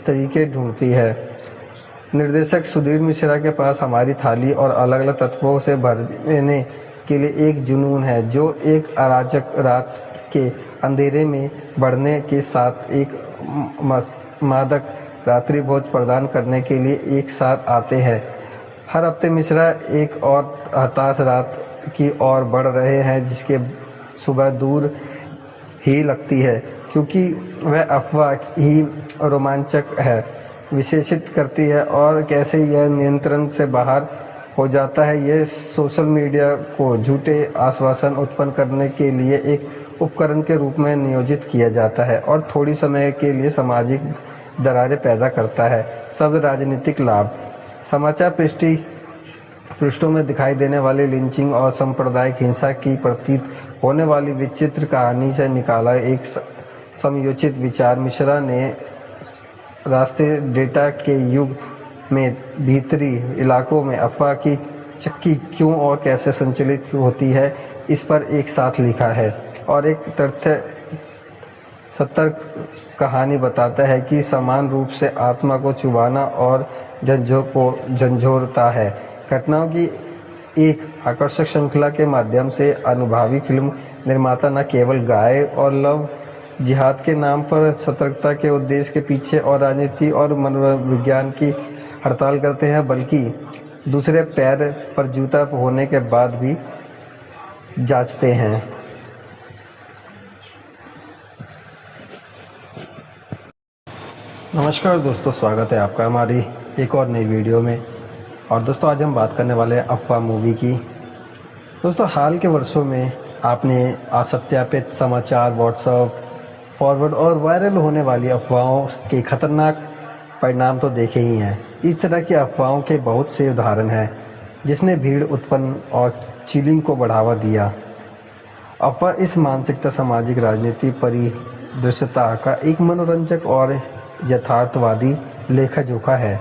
तरीके ढूंढती है। निर्देशक सुधीर मिश्रा के पास हमारी थाली और अलग अलग तत्वों से भरने के लिए एक जुनून है, जो एक अराजक रात के अंधेरे में बढ़ने के साथ एक मादक रात्रि भोज प्रदान करने के लिए एक साथ आते हैं। हर हफ्ते मिश्रा एक और हताश रात की ओर बढ़ रहे हैं, जिसके सुबह दूर ही लगती है, क्योंकि वह अफवाह ही रोमांचक है, विशेषित करती है और कैसे यह नियंत्रण से बाहर हो जाता है। यह सोशल मीडिया को झूठे आश्वासन उत्पन्न करने के लिए एक उपकरण के रूप में नियोजित किया जाता है और थोड़ी समय के लिए सामाजिक दरारें पैदा करता है। शब्द राजनीतिक लाभ। समाचार पृष्ठों में दिखाई देने वाली लिंचिंग और सांप्रदायिक हिंसा की प्रतीत होने वाली विचित्र कहानी से निकाला एक समयोचित विचार। मिश्रा ने रास्ते डेटा के युग में भीतरी इलाकों में अफवाह की चक्की क्यों और कैसे संचालित होती है, इस पर एक साथ लिखा है और एक तथ्य सतर्क कहानी बताता है कि समान रूप से आत्मा को चुभाना और झंझोरता है। घटनाओं की एक आकर्षक श्रृंखला के माध्यम से अनुभवी फिल्म निर्माता न केवल गाय और लव जिहाद के नाम पर सतर्कता के उद्देश्य के पीछे और राजनीति और मनोविज्ञान की हड़ताल करते हैं, बल्कि दूसरे पैर पर जूता होने के बाद भी जांचते हैं। नमस्कार दोस्तों, स्वागत है आपका हमारी एक और नई वीडियो में। और दोस्तों, आज हम बात करने वाले हैं अफवाह मूवी की। दोस्तों, हाल के वर्षों में आपने असत्यापित समाचार, व्हाट्सएप फॉरवर्ड और वायरल होने वाली अफवाहों के खतरनाक परिणाम तो देखे ही हैं। इस तरह की अफवाहों के बहुत से उदाहरण हैं जिसने भीड़ उत्पन्न और चिलिंग को बढ़ावा दिया। अफवाह इस मानसिकता, सामाजिक, राजनीति परिदृश्यता का एक मनोरंजक और यथार्थवादी लेखा जोखा है,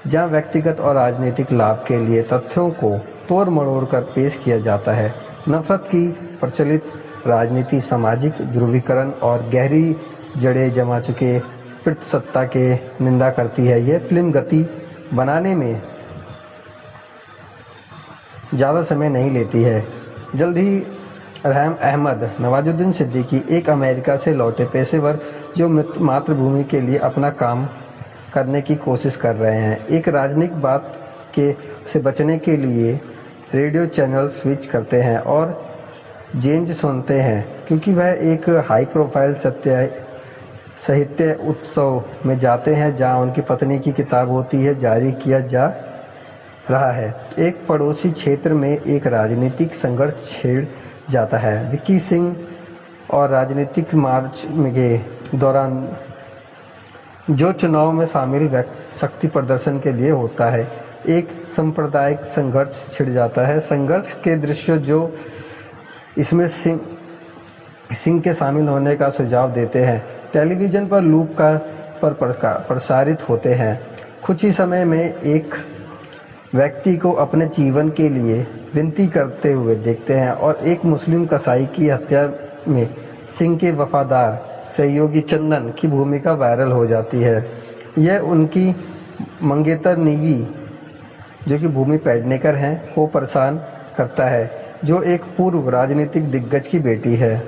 जहां व्यक्तिगत और राजनीतिक लाभ के लिए तथ्यों को तोड़ मरोड़ कर पेश किया जाता है। नफरत की प्रचलित राजनीति, सामाजिक ध्रुवीकरण और गहरी जड़ें जमा चुके पितृसत्ता के निंदा करती है। यह फिल्म गति बनाने में ज़्यादा समय नहीं लेती है। जल्द ही रहम अहमद नवाजुद्दीन सिद्दीकी एक अमेरिका से लौटे पेशेवर जो मातृभूमि के लिए अपना काम करने की कोशिश कर रहे हैं। एक राजनीतिक बात के से बचने के लिए रेडियो चैनल स्विच करते हैं और जेंज सुनते हैं, क्योंकि वह एक हाई प्रोफाइल साहित्य उत्सव में जाते हैं जहां उनकी पत्नी की किताब होती है जारी किया जा रहा है। एक पड़ोसी क्षेत्र में एक राजनीतिक संघर्ष छिड़ जाता है। विक्की सिंह और राजनीतिक मार्च के दौरान जो चुनाव में शामिल शक्ति प्रदर्शन के लिए होता है, एक सांप्रदायिक संघर्ष छिड़ जाता है। संघर्ष के दृश्य जो इसमें सिंह के शामिल होने का सुझाव देते हैं टेलीविज़न पर लूप पर प्रसारित होते हैं। कुछ ही समय में एक व्यक्ति को अपने जीवन के लिए विनती करते हुए देखते हैं और एक मुस्लिम कसाई की हत्या में सिंह के वफादार सहयोगी चंदन की भूमिका वायरल हो जाती है। यह उनकी मंगेतर नीवी, जो कि भूमि पेडनेकर हैं, को परेशान करता है, जो एक पूर्व राजनीतिक दिग्गज की बेटी है।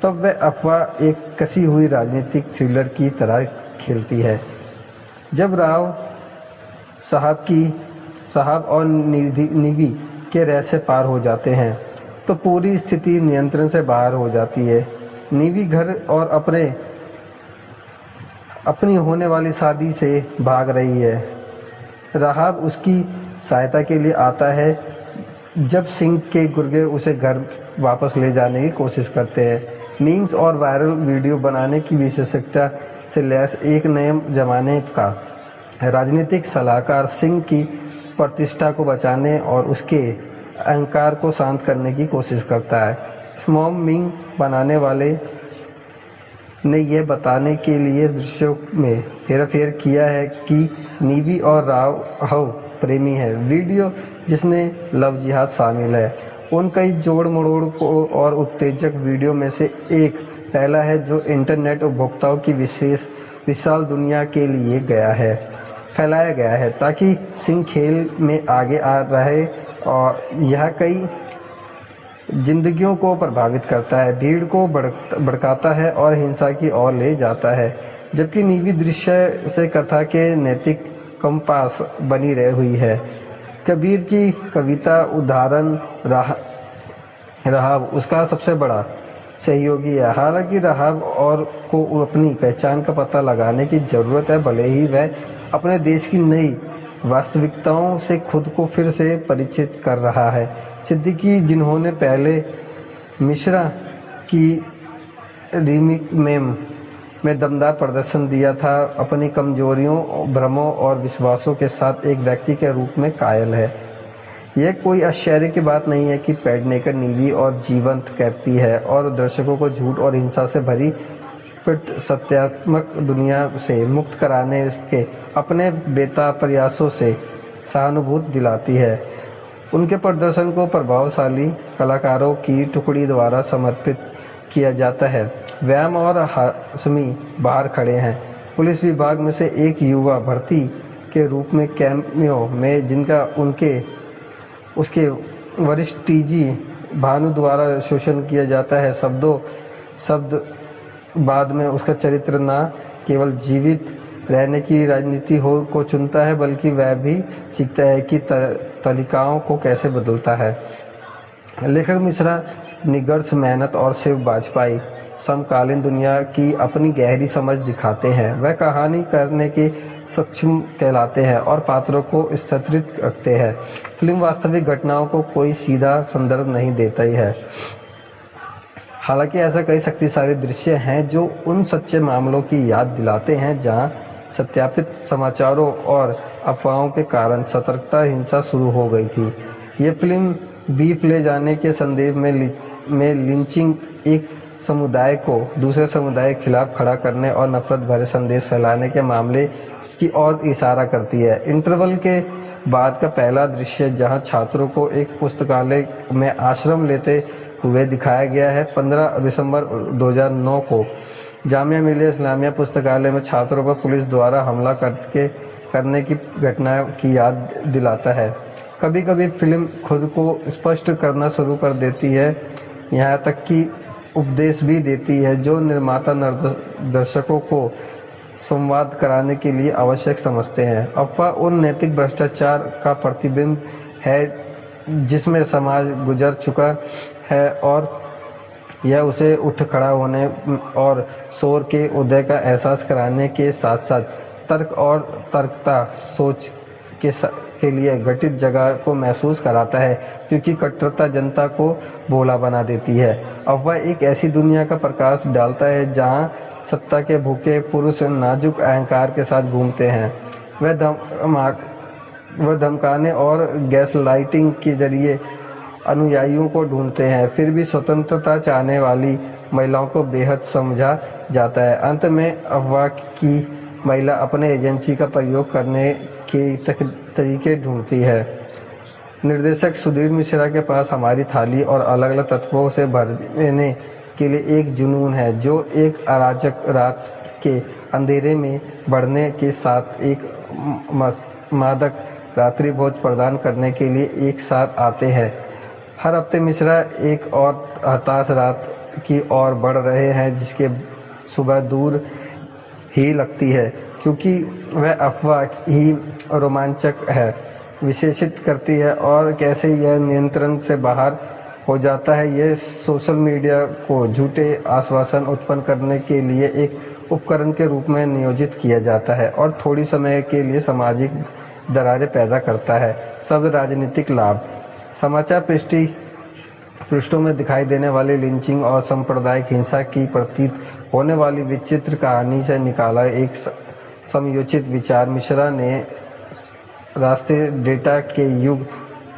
तब वह अफवाह एक कसी हुई राजनीतिक थ्रिलर की तरह खेलती है। जब राव साहब और निवी के रहस्य पार हो जाते हैं तो पूरी स्थिति नियंत्रण से बाहर हो जाती है। निवी घर और अपनी होने वाली शादी से भाग रही है। राहब उसकी सहायता के लिए आता है जब सिंह के गुर्गे उसे घर वापस ले जाने की कोशिश करते हैं। मीम्स और वायरल वीडियो बनाने की विशेषज्ञता से लैस एक नए जमाने का राजनीतिक सलाहकार सिंह की प्रतिष्ठा को बचाने और उसके अहंकार को शांत करने की कोशिश करता है। स्मॉम मीम बनाने वाले ने यह बताने के लिए दृश्यों में हेरफेर किया है कि नीवी और राव प्रेमी है। वीडियो जिसमें लव जिहाद शामिल है उन कई जोड़ मरोड़ को और उत्तेजक वीडियो में से एक पहला है जो इंटरनेट उपभोक्ताओं की विशाल दुनिया के लिए फैलाया गया है ताकि सिंह खेल में आगे आ रहे, और यह कई जिंदगियों को प्रभावित करता है, भीड़ को भड़काता है और हिंसा की ओर ले जाता है। जबकि नीवी दृश्य से कथा के नैतिक कंपास बनी रही हुई है। कबीर की कविता उदाहरण राहब उसका सबसे बड़ा सहयोगी है। हालांकि राहब और को अपनी पहचान का पता लगाने की ज़रूरत है, भले ही वह अपने देश की नई वास्तविकताओं से खुद को फिर से परिचित कर रहा है। सिद्दीकी, जिन्होंने पहले मिश्रा की रीमेक में दमदार प्रदर्शन दिया था, अपनी कमजोरियों, भ्रमों और विश्वासों के साथ एक व्यक्ति के रूप में कायल है। यह कोई आश्चर्य की बात नहीं है कि पेडनेकर नीवी और जीवंत करती है और दर्शकों को झूठ और हिंसा से भरी सत्यात्मक दुनिया से मुक्त कराने के अपने बेताब प्रयासों से सहानुभूति दिलाती है। उनके प्रदर्शन को प्रभावशाली कलाकारों की टुकड़ी द्वारा समर्पित किया जाता है। व्यायाम और हाशमी बाहर खड़े हैं। पुलिस विभाग में से एक युवा भर्ती के रूप में कैमियो में, जिनका उसके वरिष्ठ टीजी भानु द्वारा शोषण किया जाता है। शब्द बाद में उसका चरित्र न केवल जीवित रहने की राजनीति को चुनता है, बल्कि वह भी सीखता है कि तरीकाओं को कैसे बदलता है। लेखक मिश्रा निगर्स मेहनत और शिव वाजपेयी समकालीन दुनिया की अपनी गहरी समझ दिखाते हैं। वह कहानी करने के सक्षम कहलाते हैं और पात्रों को स्थिरित रखते हैं। फिल्म वास्तविक घटनाओं को कोई सीधा संदर्भ नहीं देता ही है। हालांकि ऐसा कई शक्तिशाली दृश्य हैं जो उन सच्चे मामलों की याद दिलाते हैं जहां सत्यापित समाचारों और अफवाहों के कारण सतर्कता हिंसा शुरू हो गई थी। ये फिल्म बीफ ले जाने के संदेश में लिंचिंग, एक समुदाय को दूसरे समुदाय के खिलाफ खड़ा करने और नफरत भरे संदेश फैलाने के मामले की ओर इशारा करती है। इंटरवल के बाद का पहला दृश्य जहां छात्रों को एक पुस्तकालय में आश्रय लेते हुए दिखाया गया है। 15 दिसंबर 2009 को जामिया मिलिया इस्लामिया पुस्तकालय में छात्रों पर पुलिस द्वारा हमला करके करने की घटना की याद दिलाता है। कभी कभी फिल्म खुद को स्पष्ट करना शुरू कर देती है, यहाँ तक कि उपदेश भी देती है जो निर्माता दर्शकों को संवाद कराने के लिए आवश्यक समझते हैं। अफवाह उन नैतिक भ्रष्टाचार का प्रतिबिंब है जिसमें समाज गुजर चुका है और यह उसे उठ खड़ा होने और शोर के उदय का एहसास कराने के साथ साथ तर्क और तर्कता सोच के लिए गठित जगह को महसूस कराता है, क्योंकि कट्टरता जनता को भोला बना देती है। अफवाह एक ऐसी दुनिया का प्रकाश डालता है जहां सत्ता के भूखे पुरुष नाजुक अहंकार के साथ घूमते हैं। वह धमकाने और गैस लाइटिंग के जरिए अनुयायियों को ढूंढते हैं, फिर भी स्वतंत्रता चाहने वाली महिलाओं को बेहद समझा जाता है। अंत में अफवाह की महिला अपने एजेंसी का प्रयोग करने के तरीके ढूंढती है। निर्देशक सुधीर मिश्रा के पास हमारी थाली और अलग अलग तत्वों से भरने के लिए एक जुनून है, जो एक अराजक रात के अंधेरे में बढ़ने के साथ एक मादक रात्रि भोज प्रदान करने के लिए एक साथ आते हैं। हर हफ्ते मिश्रा एक और हताश रात की ओर बढ़ रहे हैं, जिसके सुबह दूर ही लगती है, क्योंकि वह अफवाह ही रोमांचक है, विशेषित करती है और कैसे यह नियंत्रण से बाहर हो जाता है। यह सोशल मीडिया को झूठे आश्वासन उत्पन्न करने के लिए एक उपकरण के रूप में नियोजित किया जाता है और थोड़ी समय के लिए सामाजिक दरारें पैदा करता है। शब्द राजनीतिक लाभ। समाचार पृष्ठों में दिखाई देने वाली लिंचिंग और सांप्रदायिक हिंसा की प्रतीत होने वाली विचित्र कहानी से निकाला एक समयोचित विचार मिश्रा ने राष्ट्रीय डेटा के युग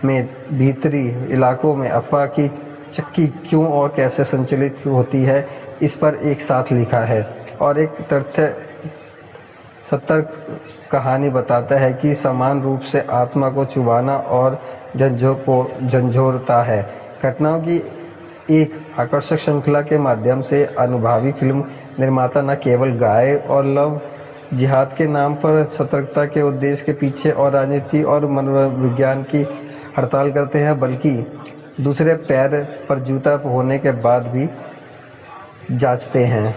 में भीतरी इलाकों में अफवाह की चक्की क्यों और कैसे संचालित होती है, इस पर एक साथ लिखा है और एक तथ्य सतर्क कहानी बताता है कि समान रूप से आत्मा को चुभाना और झंझोरता है। घटनाओं की एक आकर्षक श्रृंखला के माध्यम से अनुभवी फिल्म निर्माता न केवल गाय और लव जिहाद के नाम पर सतर्कता के उद्देश्य के पीछे और राजनीति और मनोविज्ञान की हड़ताल करते हैं, बल्कि दूसरे पैर पर जूता होने के बाद भी जांचते हैं।